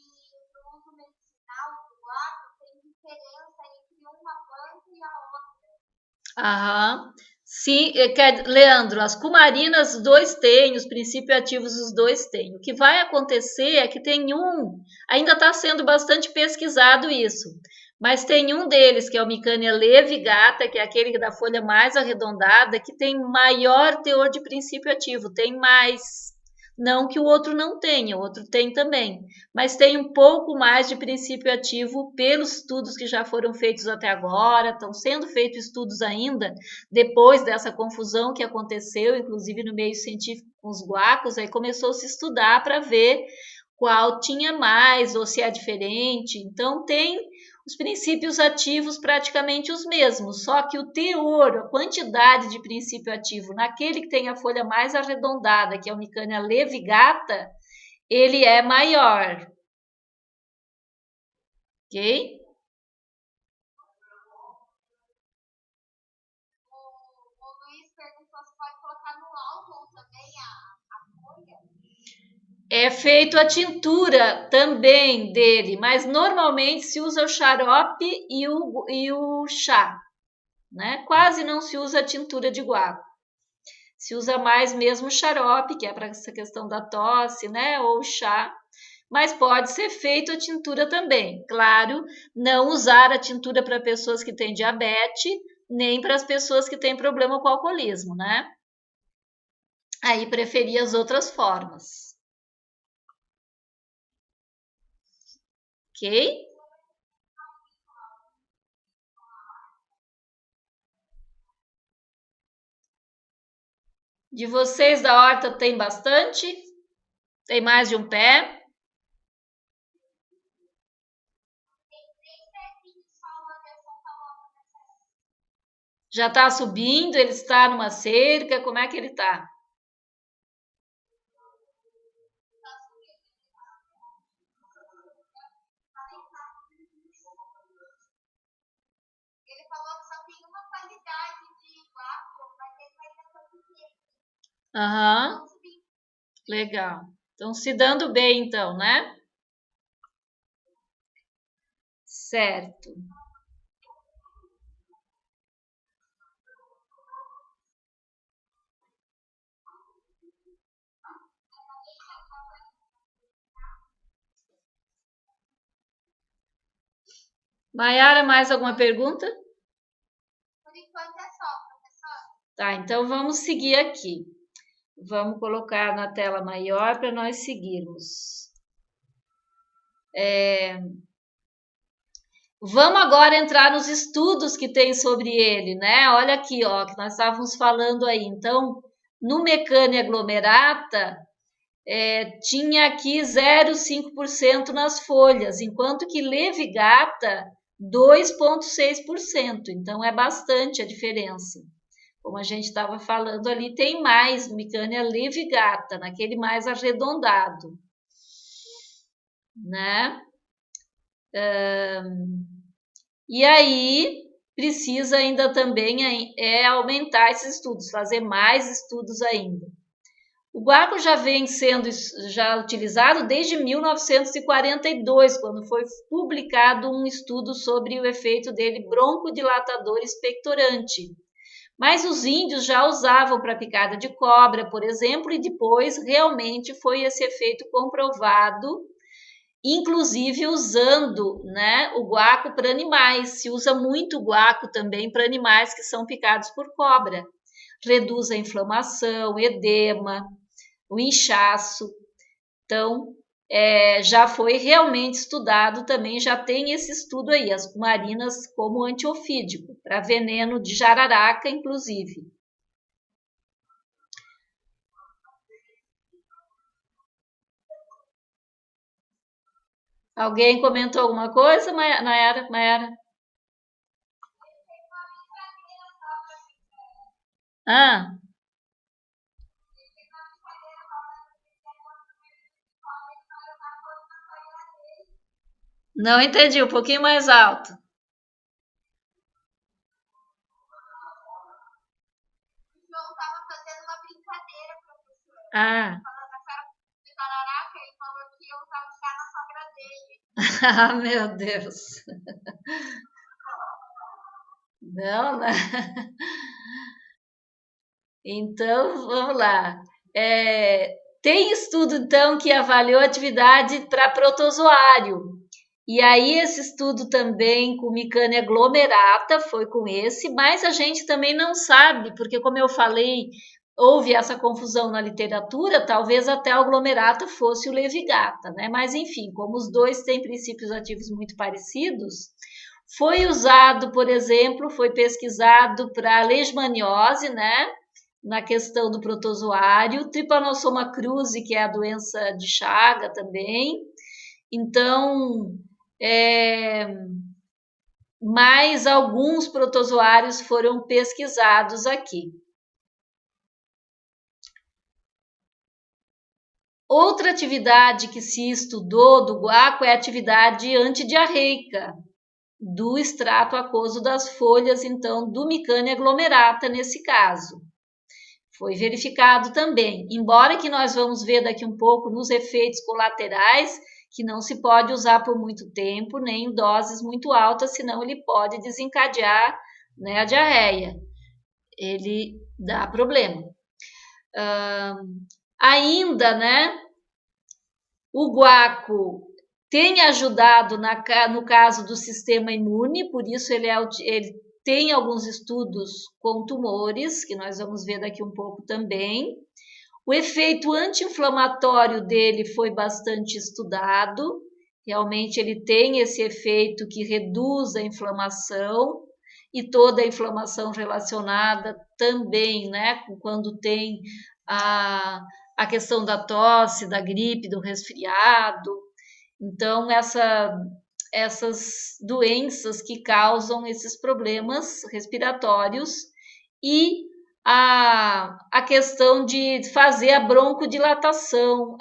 no uso medicinal do guaco tem diferença entre uma planta e a outra. Aham. Sim, Leandro, as cumarinas os dois têm, os princípios ativos os dois têm. O que vai acontecer é que tem ainda está sendo bastante pesquisado isso, mas tem um deles, que é o Micânia levigata, que é aquele da folha mais arredondada, que tem maior teor de princípio ativo, tem mais. Não que o outro não tenha, o outro tem também, mas tem um pouco mais de princípio ativo pelos estudos que já foram feitos até agora, estão sendo feitos estudos ainda, depois dessa confusão que aconteceu, inclusive no meio científico com os guacos, aí começou a se estudar para ver qual tinha mais ou se é diferente, então tem os princípios ativos praticamente os mesmos, só que o teor, a quantidade de princípio ativo naquele que tem a folha mais arredondada, que é o Micânia levigata, ele é maior. Ok? O Luiz perguntou se pode colocar no álcool também a folha. É feito a tintura também dele, mas normalmente se usa o xarope e o chá, né? Quase não se usa a tintura de guaco. Se usa mais mesmo o xarope, que é para essa questão da tosse, né? Ou o chá, mas pode ser feito a tintura também. Claro, não usar a tintura para pessoas que têm diabetes, nem para as pessoas que têm problema com alcoolismo, né? Aí preferir as outras formas. Ok? De vocês da horta tem bastante? Tem mais de um pé? Já está subindo? Ele está numa cerca? Como é que ele está? Ele falou que só tem uma qualidade de guaco, mas ele vai dar para pequeno. Aham. Legal. Estão se dando bem, então, né? Certo. Maiara, mais alguma pergunta? Por enquanto é só, professora. Tá, então vamos seguir aqui. Vamos colocar na tela maior para nós seguirmos. Vamos agora entrar nos estudos que tem sobre ele, né? Olha aqui, ó, que nós estávamos falando aí. Então, no Mecânia aglomerata, tinha aqui 0,5% nas folhas, enquanto que levigata, 2,6%. Então, é bastante a diferença. como a gente estava falando ali, tem mais Micânia levigata, naquele mais arredondado, né? E aí precisa ainda também aumentar esses estudos, fazer mais estudos ainda. O guaco já vem sendo utilizado desde 1942, quando foi publicado um estudo sobre o efeito dele broncodilatador expectorante. Mas os índios já usavam para picada de cobra, por exemplo, e depois realmente foi esse efeito comprovado, inclusive usando, né, o guaco para animais. Se usa muito o guaco também para animais que são picados por cobra. Reduz a inflamação, edema, o inchaço. Então, já foi realmente estudado também, já tem esse estudo aí, as cumarinas como antiofídico, para veneno de jararaca, inclusive. Alguém comentou alguma coisa, Nayara? Ah. Não entendi, um pouquinho mais alto. O João estava fazendo uma brincadeira, professora. Ah. Falando da cara de jararaca e falou que ia usar o chá na sogra dele. Ah, meu Deus. Não, né? Então, vamos lá. Tem estudo, então, que avaliou a atividade para protozoário. E aí, esse estudo também com Micânia glomerata foi com esse, mas a gente também não sabe, porque, como eu falei, houve essa confusão na literatura, talvez até o glomerata fosse o levigata, né? Mas, enfim, como os dois têm princípios ativos muito parecidos, foi usado, por exemplo, foi pesquisado para leishmaniose, né? Na questão do protozoário, Trypanosoma cruzi, que é a doença de Chaga também. Então, mais alguns protozoários foram pesquisados aqui. Outra atividade que se estudou do guaco é a atividade antidiarreica do extrato aquoso das folhas, então, do Micânia glomerata nesse caso. Foi verificado também, embora que nós vamos ver daqui um pouco nos efeitos colaterais, que não se pode usar por muito tempo, nem em doses muito altas, senão ele pode desencadear, né, a diarreia. Ele dá problema. Ainda, né, o guaco tem ajudado no caso do sistema imune, por isso ele tem alguns estudos com tumores, que nós vamos ver daqui um pouco também. O efeito anti-inflamatório dele foi bastante estudado. Realmente ele tem esse efeito que reduz a inflamação e toda a inflamação relacionada também, né, quando tem a questão da tosse, da gripe, do resfriado. Então, essas doenças que causam esses problemas respiratórios e a questão de fazer a broncodilatação,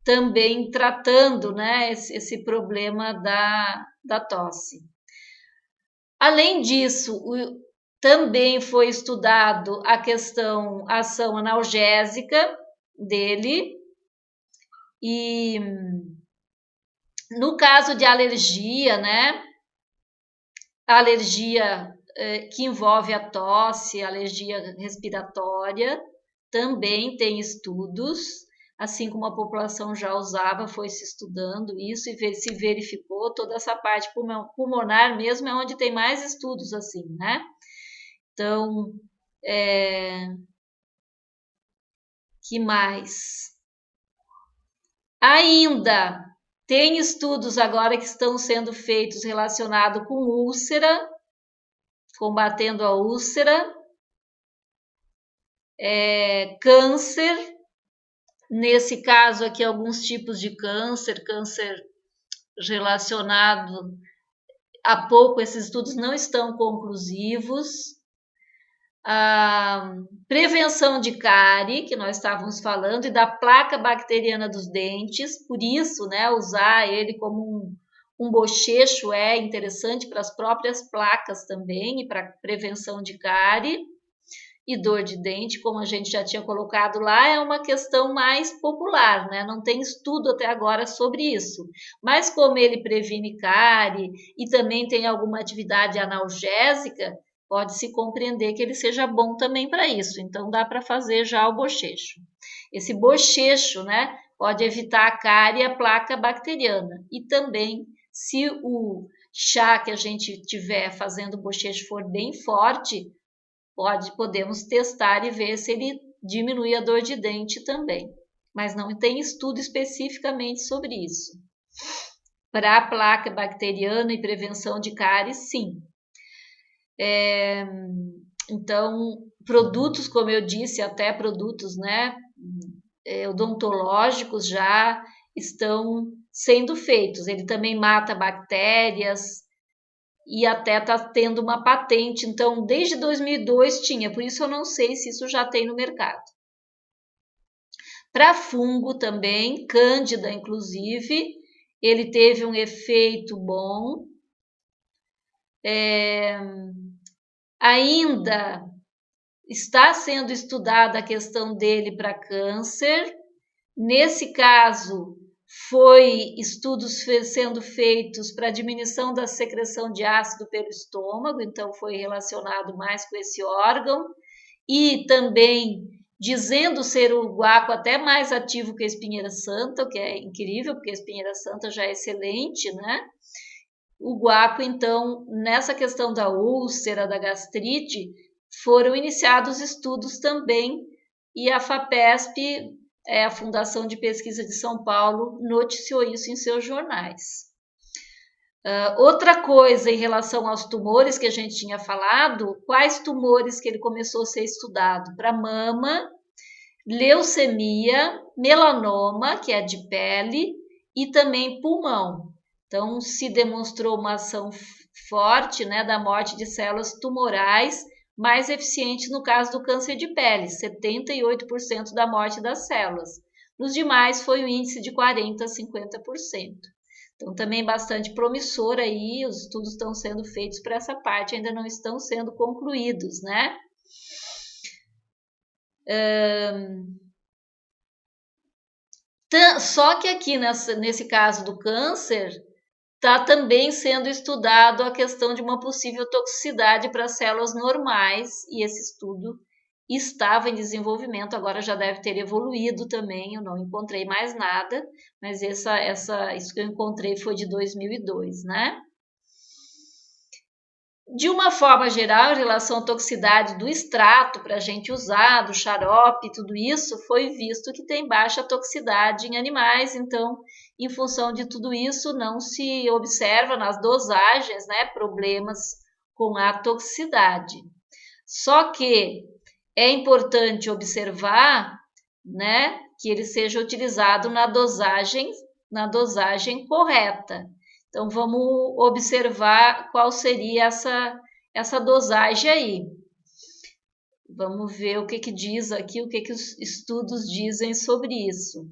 também tratando, né, esse problema da tosse. Além disso, também foi estudado a ação analgésica dele, e no caso de alergia, né, a alergia que envolve a tosse, a alergia respiratória, também tem estudos, assim como a população já usava, foi se estudando isso e se verificou toda essa parte pulmonar mesmo, é onde tem mais estudos assim, né? Então, que mais? Ainda tem estudos agora que estão sendo feitos relacionados com úlcera, combatendo a úlcera, câncer, nesse caso aqui alguns tipos de câncer relacionado a pouco, esses estudos não estão conclusivos, a prevenção de cárie, que nós estávamos falando, e da placa bacteriana dos dentes, por isso, né, usar ele como um bochecho é interessante para as próprias placas também, e para prevenção de cárie e dor de dente, como a gente já tinha colocado lá, é uma questão mais popular, né? Não tem estudo até agora sobre isso. Mas como ele previne cárie e também tem alguma atividade analgésica, pode-se compreender que ele seja bom também para isso. Então, dá para fazer já o bochecho. Esse bochecho, né, pode evitar a cárie e a placa bacteriana. E também, se o chá que a gente tiver fazendo o bochecho for bem forte, podemos testar e ver se ele diminui a dor de dente também. Mas não tem estudo especificamente sobre isso. Para a placa bacteriana e prevenção de cárie, sim. Então, produtos, como eu disse, até produtos, né, odontológicos já estão sendo feitos. Ele também mata bactérias e até está tendo uma patente. Então, desde 2002 tinha, por isso eu não sei se isso já tem no mercado. Para fungo também, cândida inclusive, ele teve um efeito bom. Ainda está sendo estudada a questão dele para câncer. Nesse caso, foi estudos sendo feitos para diminuição da secreção de ácido pelo estômago, então foi relacionado mais com esse órgão, e também dizendo ser o guaco até mais ativo que a espinheira santa, o que é incrível, porque a espinheira santa já é excelente, né? O guaco, então, nessa questão da úlcera, da gastrite, foram iniciados estudos também, e a FAPESP, a Fundação de Pesquisa de São Paulo, noticiou isso em seus jornais. Outra coisa em relação aos tumores que a gente tinha falado, quais tumores que ele começou a ser estudado? Para mama, leucemia, melanoma, que é de pele, e também pulmão. Então, se demonstrou uma ação forte, né, da morte de células tumorais, mais eficiente no caso do câncer de pele, 78% da morte das células. Nos demais, foi um índice de 40% a 50%. Então, também bastante promissor aí, os estudos estão sendo feitos para essa parte, ainda não estão sendo concluídos, né? Só que aqui, nesse caso do câncer, está também sendo estudado a questão de uma possível toxicidade para células normais, e esse estudo estava em desenvolvimento, agora já deve ter evoluído também, eu não encontrei mais nada, mas isso que eu encontrei foi de 2002, né? De uma forma geral, em relação à toxicidade do extrato para a gente usar, do xarope, tudo isso, foi visto que tem baixa toxicidade em animais, então, em função de tudo isso, não se observa nas dosagens, né, problemas com a toxicidade. Só que é importante observar, né, que ele seja utilizado na dosagem correta. Então, vamos observar qual seria essa dosagem aí. Vamos ver o que diz aqui, o que os estudos dizem sobre isso.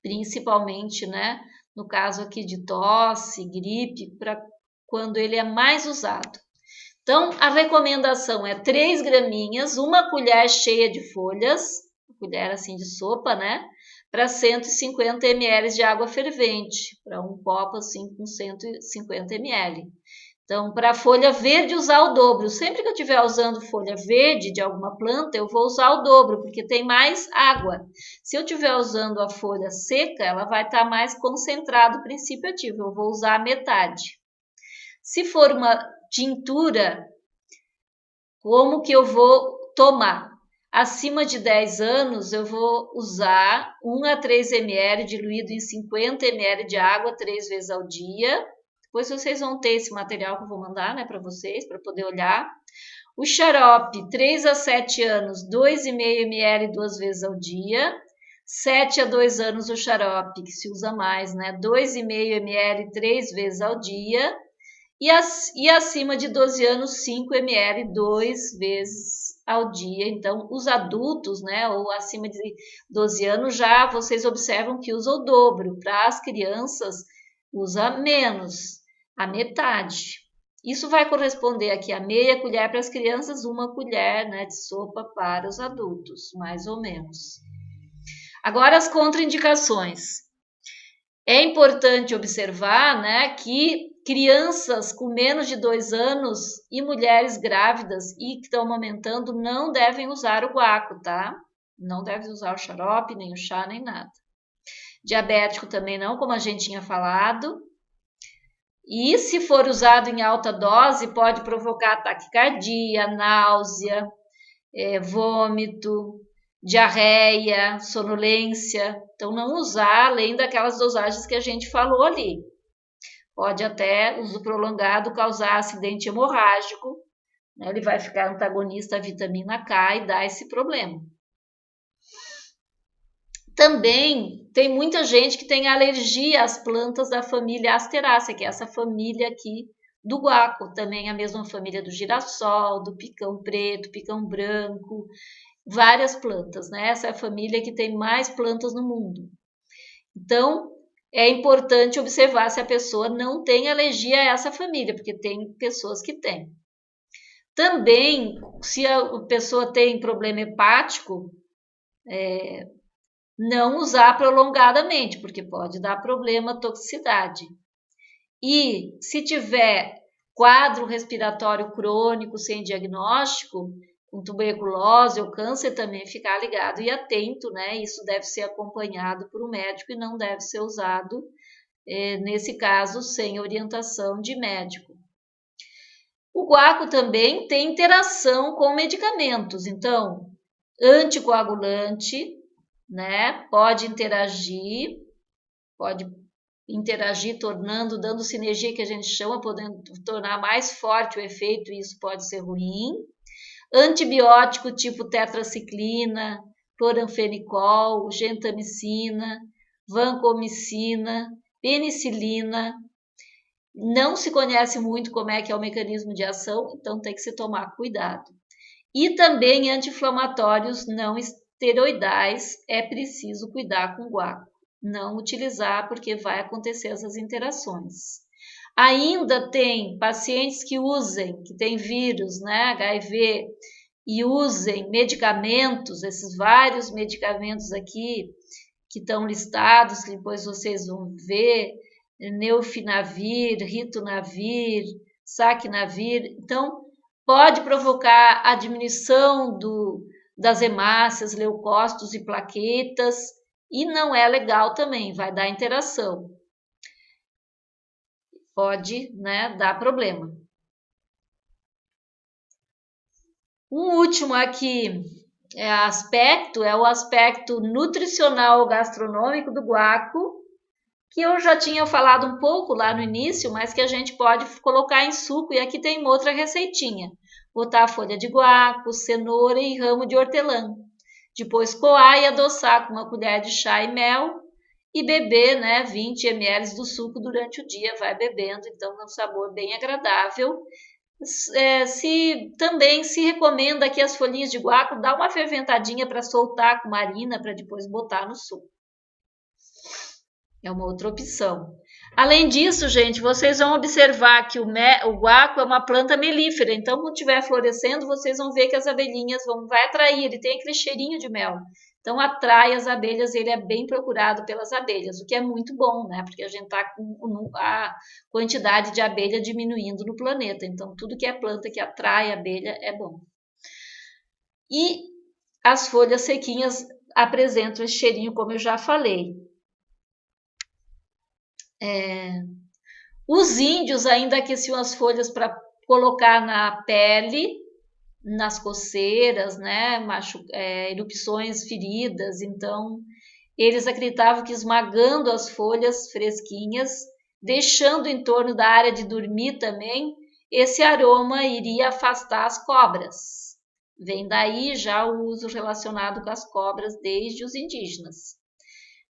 Principalmente, né, no caso aqui de tosse, gripe, para quando ele é mais usado. Então, a recomendação é 3 graminhas, uma colher cheia de folhas, colher assim de sopa, né? Para 150 ml de água fervente, para um copo assim com 150 ml. Então, para a folha verde, usar o dobro. Sempre que eu estiver usando folha verde de alguma planta, eu vou usar o dobro, porque tem mais água. Se eu estiver usando a folha seca, ela vai estar mais concentrado o princípio ativo, eu vou usar a metade. Se for uma tintura, como que eu vou tomar? Acima de 10 anos, eu vou usar 1 a 3 ml diluído em 50 ml de água 3 vezes ao dia. Depois vocês vão ter esse material que eu vou mandar, né, para vocês, para poder olhar. O xarope, 3 a 7 anos, 2,5 ml 2 vezes ao dia. 7 a 2 anos o xarope, que se usa mais, né, 2,5 ml 3 vezes ao dia. e acima de 12 anos 5 ml 2 vezes ao dia. Então, os adultos, né, ou acima de 12 anos, já vocês observam que usa o dobro. Para as crianças, usa menos, a metade. Isso vai corresponder aqui a meia colher para as crianças, 1 colher, né, de sopa para os adultos, mais ou menos. Agora, as contraindicações. É importante observar, né, que crianças com menos de 2 anos e mulheres grávidas e que estão amamentando não devem usar o guaco, tá? Não devem usar o xarope, nem o chá, nem nada. Diabético também não, como a gente tinha falado. E se for usado em alta dose, pode provocar taquicardia, náusea, vômito, diarreia, sonolência. Então, não usar além daquelas dosagens que a gente falou ali. Pode até, uso prolongado, causar acidente hemorrágico, né? Ele vai ficar antagonista à vitamina K e dar esse problema. Também tem muita gente que tem alergia às plantas da família Asterácea, que é essa família aqui do guaco, também a mesma família do girassol, do picão preto, picão branco, várias plantas, né? Essa é a família que tem mais plantas no mundo. Então, é importante observar se a pessoa não tem alergia a essa família, porque tem pessoas que têm. Também, se a pessoa tem problema hepático, não usar prolongadamente, porque pode dar problema, toxicidade. E se tiver quadro respiratório crônico sem diagnóstico, com tuberculose ou câncer, também ficar ligado e atento, né? Isso deve ser acompanhado por um médico e não deve ser usado, nesse caso, sem orientação de médico. O guaco também tem interação com medicamentos, então, anticoagulante, né? Pode interagir, dando sinergia, que a gente chama, podendo tornar mais forte o efeito, e isso pode ser ruim. Antibiótico tipo tetraciclina, cloranfenicol, gentamicina, vancomicina, penicilina. Não se conhece muito como é que é o mecanismo de ação, então tem que se tomar cuidado. E também anti-inflamatórios não esteroidais, é preciso cuidar com o guaco. Não utilizar, porque vai acontecer essas interações. Ainda tem pacientes que têm vírus, né, HIV, e usem medicamentos, esses vários medicamentos aqui que estão listados, que depois vocês vão ver, neofinavir, ritonavir, saquinavir. Então, pode provocar a diminuição das hemácias, leucócitos e plaquetas, e não é legal também, vai dar interação. Pode, né, dar problema. Um último aqui aspecto é o aspecto nutricional gastronômico do guaco, que eu já tinha falado um pouco lá no início, mas que a gente pode colocar em suco, e aqui tem outra receitinha. Botar a folha de guaco, cenoura e ramo de hortelã. Depois coar e adoçar com 1 colher de chá e mel, e beber, né, 20 ml do suco durante o dia, vai bebendo, então é um sabor bem agradável. Também se recomenda que as folhinhas de guaco dá uma ferventadinha para soltar a cumarina, para depois botar no suco. É uma outra opção. Além disso, gente, vocês vão observar que o guaco é uma planta melífera, então quando estiver florescendo, vocês vão ver que as abelhinhas vai atrair, ele tem aquele cheirinho de mel. Então, atrai as abelhas, ele é bem procurado pelas abelhas, o que é muito bom, né? Porque a gente está com a quantidade de abelha diminuindo no planeta. Então, tudo que é planta que atrai abelha é bom. E as folhas sequinhas apresentam esse cheirinho, como eu já falei. Os índios ainda aqueciam as folhas para colocar na pele, nas coceiras, né, erupções, feridas. Então, eles acreditavam que esmagando as folhas fresquinhas, deixando em torno da área de dormir também, esse aroma iria afastar as cobras. Vem daí já o uso relacionado com as cobras desde os indígenas.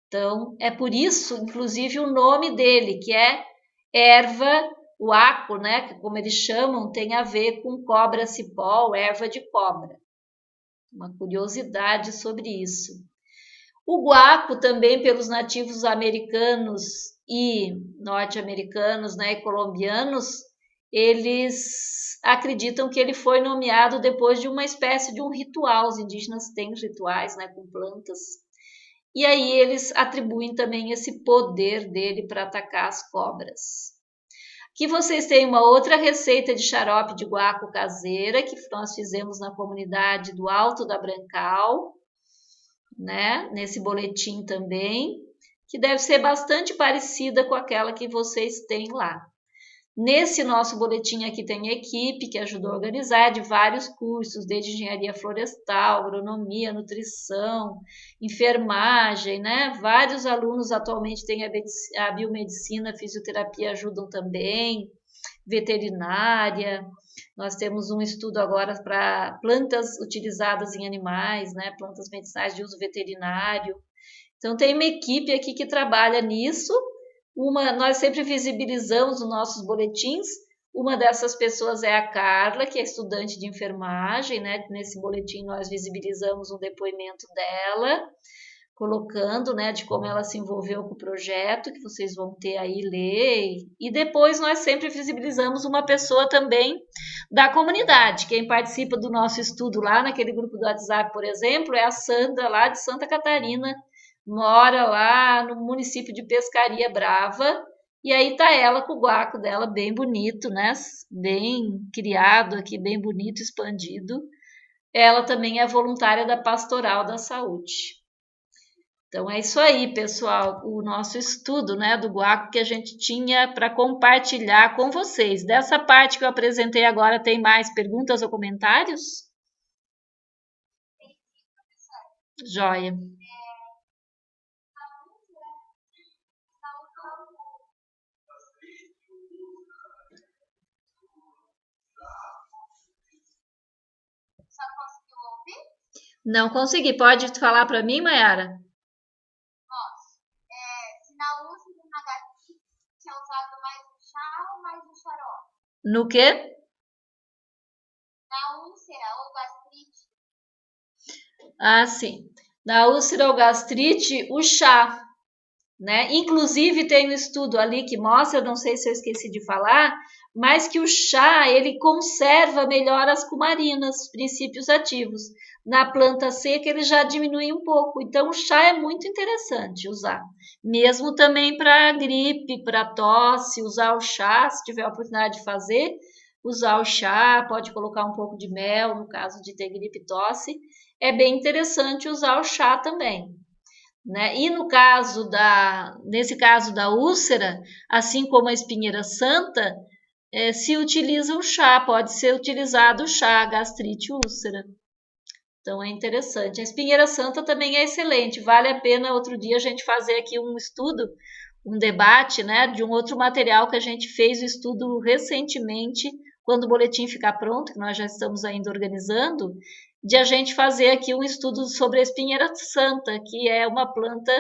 Então, é por isso, inclusive, o nome dele, que é erva O aco, né, que como eles chamam, tem a ver com cobra-cipó, erva de cobra. Uma curiosidade sobre isso. O guaco também pelos nativos americanos e norte-americanos, né, e colombianos, eles acreditam que ele foi nomeado depois de uma espécie de um ritual. Os indígenas têm rituais, né, com plantas. E aí eles atribuem também esse poder dele para atacar as cobras. Aqui vocês têm uma outra receita de xarope de guaco caseira, que nós fizemos na comunidade do Alto da Brancal, né? Nesse boletim também, que deve ser bastante parecida com aquela que vocês têm lá. Nesse nosso boletim aqui tem equipe que ajudou a organizar de vários cursos, desde engenharia florestal, agronomia, nutrição, enfermagem, né? Vários alunos atualmente têm a biomedicina, a fisioterapia ajudam também, veterinária. Nós temos um estudo agora para plantas utilizadas em animais, né? Plantas medicinais de uso veterinário. Então tem uma equipe aqui que trabalha nisso. Nós sempre visibilizamos os nossos boletins. Uma dessas pessoas é a Carla, que é estudante de enfermagem, né? Nesse boletim nós visibilizamos um depoimento dela, colocando, né, de como ela se envolveu com o projeto, que vocês vão ter aí ler. E depois nós sempre visibilizamos uma pessoa também da comunidade. Quem participa do nosso estudo lá naquele grupo do WhatsApp, por exemplo, é a Sandra, lá de Santa Catarina, mora lá no município de Pescaria Brava, e aí tá ela com o guaco dela bem bonito, né? Bem criado aqui, bem bonito, expandido. Ela também é voluntária da Pastoral da Saúde. Então é isso aí, pessoal, o nosso estudo, né, do guaco que a gente tinha para compartilhar com vocês. Dessa parte que eu apresentei agora, tem mais perguntas ou comentários? Joia. Não consegui. Pode falar para mim, Mayara? Se na úlcera e na gastrite é usado mais o chá ou mais o xarope? No quê? Na úlcera ou gastrite? Ah, sim. Na úlcera ou gastrite, o chá, né? Inclusive tem um estudo ali que mostra, não sei se eu esqueci de falar, mas que o chá, ele conserva melhor as cumarinas, os princípios ativos. Na planta seca ele já diminui um pouco, então o chá é muito interessante usar. Mesmo também para gripe, para tosse, usar o chá, se tiver a oportunidade de fazer, usar o chá, pode colocar um pouco de mel, no caso de ter gripe e tosse, é bem interessante usar o chá também. Né? E nesse caso da úlcera, assim como a espinheira santa, se utiliza o chá, pode ser utilizado o chá, gastrite, úlcera. Então é interessante. A espinheira santa também é excelente, vale a pena outro dia a gente fazer aqui um estudo, um debate, né, de um outro material que a gente fez o estudo recentemente, quando o boletim ficar pronto, que nós já estamos ainda organizando, de a gente fazer aqui um estudo sobre a espinheira santa, que é uma planta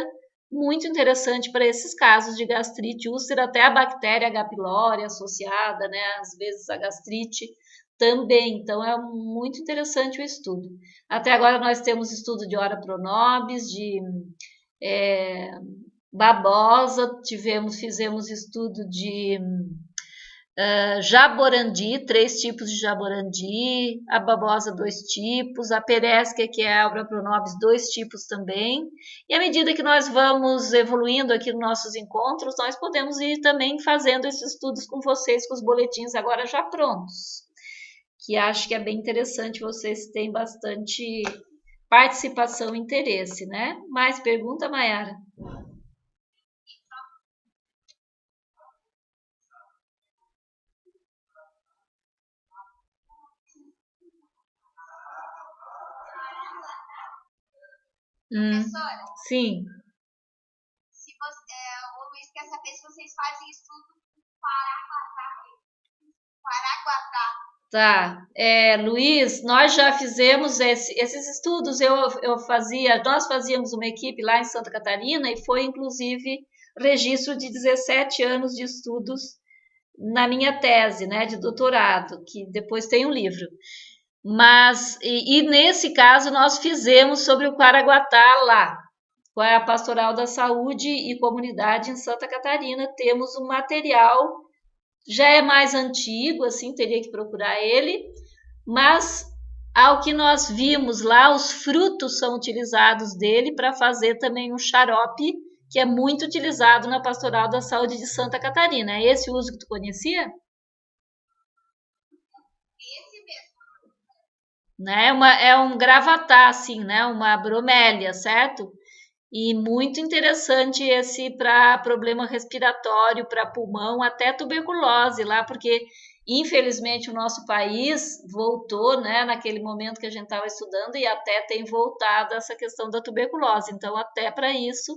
muito interessante para esses casos de gastrite, úlcera, até a bactéria H. pylori associada, né, às vezes a gastrite também. Então é muito interessante o estudo. Até agora nós temos estudo de Ora pronobis, de babosa, fizemos estudo de jaborandi, 3 tipos de jaborandi, a babosa 2 tipos, a peresca, que é a Ora pronobis, 2 tipos também. E à medida que nós vamos evoluindo aqui nos nossos encontros, nós podemos ir também fazendo esses estudos com vocês, com os boletins agora já prontos, que acho que é bem interessante, vocês têm bastante participação e interesse, né? Mais pergunta, Mayara? Professora? Sim. O Luiz quer saber se vocês fazem estudo com Araguatá. Tá. Luiz, nós já fizemos esses estudos, nós fazíamos uma equipe lá em Santa Catarina e foi inclusive registro de 17 anos de estudos na minha tese, né, de doutorado, que depois tem um livro. Mas, e nesse caso, nós fizemos sobre o Quaraguatá lá, com a Pastoral da Saúde e Comunidade em Santa Catarina. Temos um material, já é mais antigo, assim, teria que procurar ele, mas ao que nós vimos lá, os frutos são utilizados dele para fazer também um xarope, que é muito utilizado na Pastoral da Saúde de Santa Catarina. É esse o uso que tu conhecia? Esse mesmo. Né? É um gravatá, assim, né? Uma bromélia, certo? E muito interessante esse para problema respiratório, para pulmão, até tuberculose lá, porque infelizmente o nosso país voltou, né, naquele momento que a gente estava estudando, e até tem voltado essa questão da tuberculose. Então, até para isso,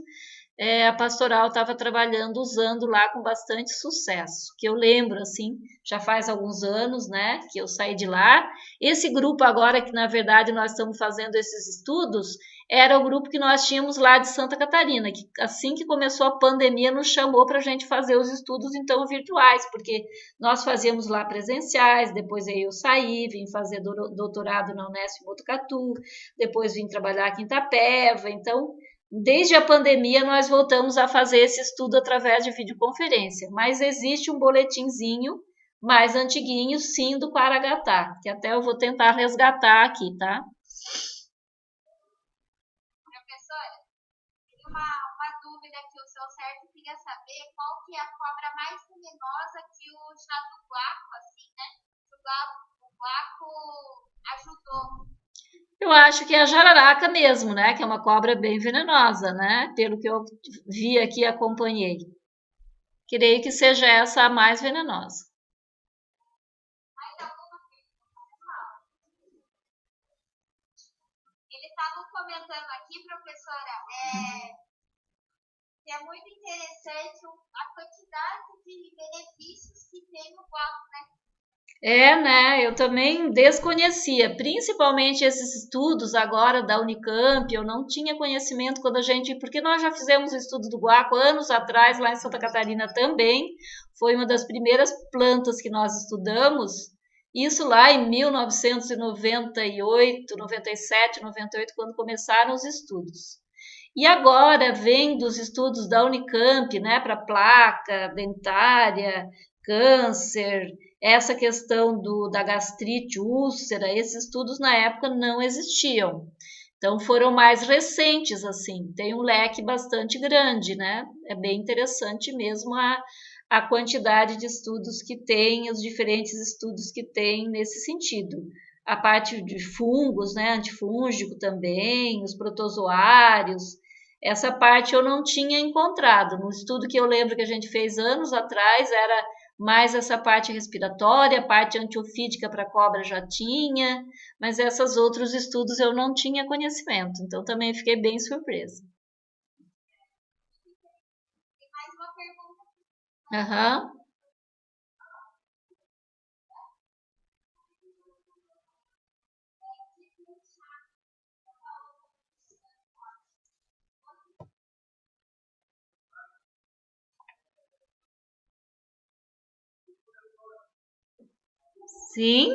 a pastoral estava trabalhando, usando lá com bastante sucesso, que eu lembro, assim, já faz alguns anos, né, que eu saí de lá. Esse grupo agora, que na verdade nós estamos fazendo esses estudos, era o grupo que nós tínhamos lá de Santa Catarina, que assim que começou a pandemia nos chamou para a gente fazer os estudos, então, virtuais, porque nós fazíamos lá presenciais, depois aí eu saí, vim fazer doutorado na Unesp Botucatu, depois vim trabalhar aqui em Itapeva, então... Desde a pandemia, nós voltamos a fazer esse estudo através de videoconferência, mas existe um boletinzinho mais antiguinho, sim, do Quaraguatá, que até eu vou tentar resgatar aqui, tá? Professora, tem uma dúvida aqui, o seu certo queria saber qual que é a cobra mais venenosa que o chato guaco, assim, né? O guaco ajudou. Eu acho que é a jararaca mesmo, né? Que é uma cobra bem venenosa, né? Pelo que eu vi aqui e acompanhei. Creio que seja essa a mais venenosa. Mais alguma pergunta? Eles estavam comentando aqui, professora, que é muito interessante a quantidade de benefícios que tem o guaco, né? Né? Eu também desconhecia, principalmente esses estudos agora da Unicamp. Eu não tinha conhecimento quando porque nós já fizemos o estudo do guaco anos atrás, lá em Santa Catarina também. Foi uma das primeiras plantas que nós estudamos, isso lá em 1998, 97, 98, quando começaram os estudos. E agora vem dos estudos da Unicamp, né, para placa dentária, câncer, essa questão da gastrite, úlcera, esses estudos na época não existiam. Então foram mais recentes, assim, tem um leque bastante grande, né? É bem interessante mesmo a quantidade de estudos que tem, os diferentes estudos que tem nesse sentido. A parte de fungos, né? Antifúngico também, os protozoários, essa parte eu não tinha encontrado. No estudo que eu lembro que a gente fez anos atrás, era mais essa parte respiratória, a parte antiofídica para cobra já tinha, mas esses outros estudos eu não tinha conhecimento, então também fiquei bem surpresa. Tem mais uma pergunta. Aham. Sim.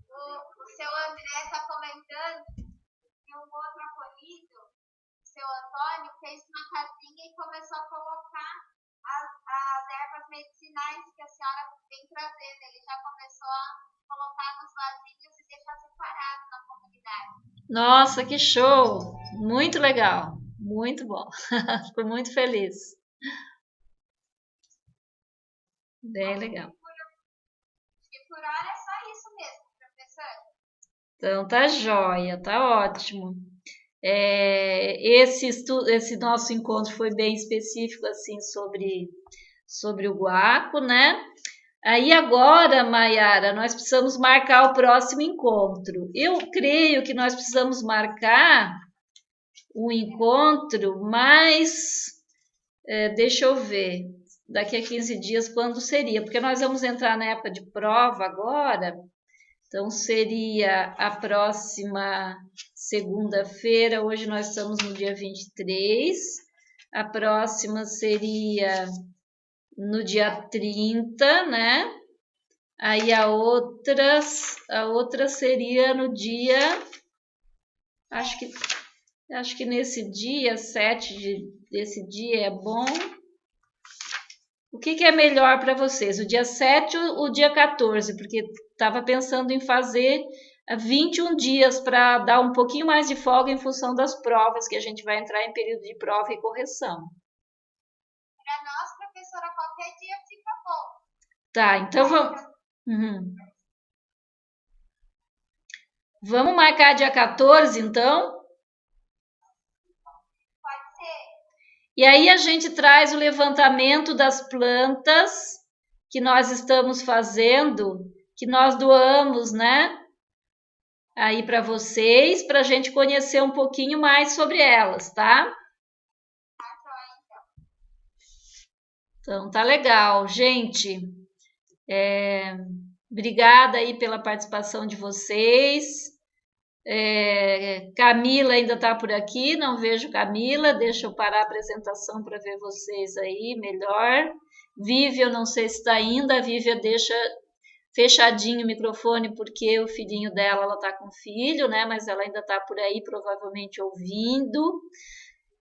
O seu André está comentando que um outro apelido, o seu Antônio, fez uma casinha e começou a colocar as ervas medicinais que a senhora vem trazendo. Ele já começou a colocar nos vasinhos e deixar separado na comunidade. Nossa, que show! Muito legal, muito bom. Fico muito feliz. Bem legal. E por hora é só isso mesmo, professor. Então tá jóia, tá ótimo. Esse nosso encontro foi bem específico assim sobre o guaco, né? Aí agora, Maiara, nós precisamos marcar o próximo encontro. Eu creio que nós precisamos marcar um encontro mais, deixa eu ver, daqui a 15 dias quando seria, porque nós vamos entrar na época de prova agora, Então, seria a próxima segunda-feira, hoje nós estamos no dia 23, a próxima seria no dia 30, né? Aí a outra seria no dia, acho que nesse dia 7 desse dia é bom. O que é melhor para vocês? O dia 7 ou o dia 14? Porque estava pensando em fazer 21 dias para dar um pouquinho mais de folga em função das provas, que a gente vai entrar em período de prova e correção. Para nós, professora, qualquer dia fica bom. Tá, então vamos... Vamos marcar dia 14, então? Pode ser. E aí a gente traz o levantamento das plantas que nós estamos fazendo, que nós doamos, né? Aí para vocês, para a gente conhecer um pouquinho mais sobre elas, tá? Então tá legal, gente. Obrigada aí pela participação de vocês. Camila ainda está por aqui, não vejo Camila, deixa eu parar a apresentação para ver vocês aí melhor. Vivi, eu não sei se está ainda, a Vivi deixa fechadinho o microfone porque o filhinho dela, ela está com filho, né? Mas ela ainda está por aí, provavelmente ouvindo.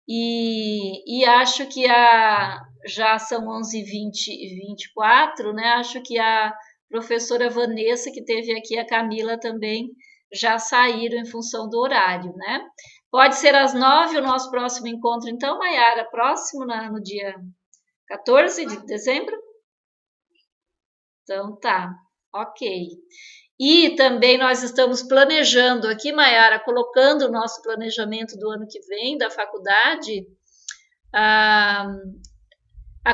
E acho que já são 11h24, né? Acho que a professora Vanessa, que teve aqui, a Camila também, já saíram em função do horário, né? Pode ser às 9 o nosso próximo encontro, então, Maiara, próximo no dia 14 de dezembro? Então tá, ok. E também nós estamos planejando aqui, Maiara, colocando o nosso planejamento do ano que vem, da faculdade, a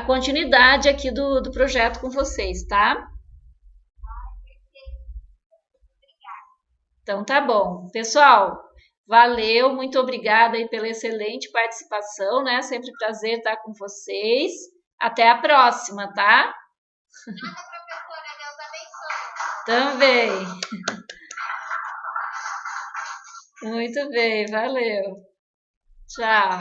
continuidade aqui do projeto com vocês, tá? Então tá bom. Pessoal, valeu, muito obrigada aí pela excelente participação, né? Sempre prazer estar com vocês. Até a próxima, tá? Obrigada, professora. Deus abençoe. Também. Muito bem, valeu. Tchau.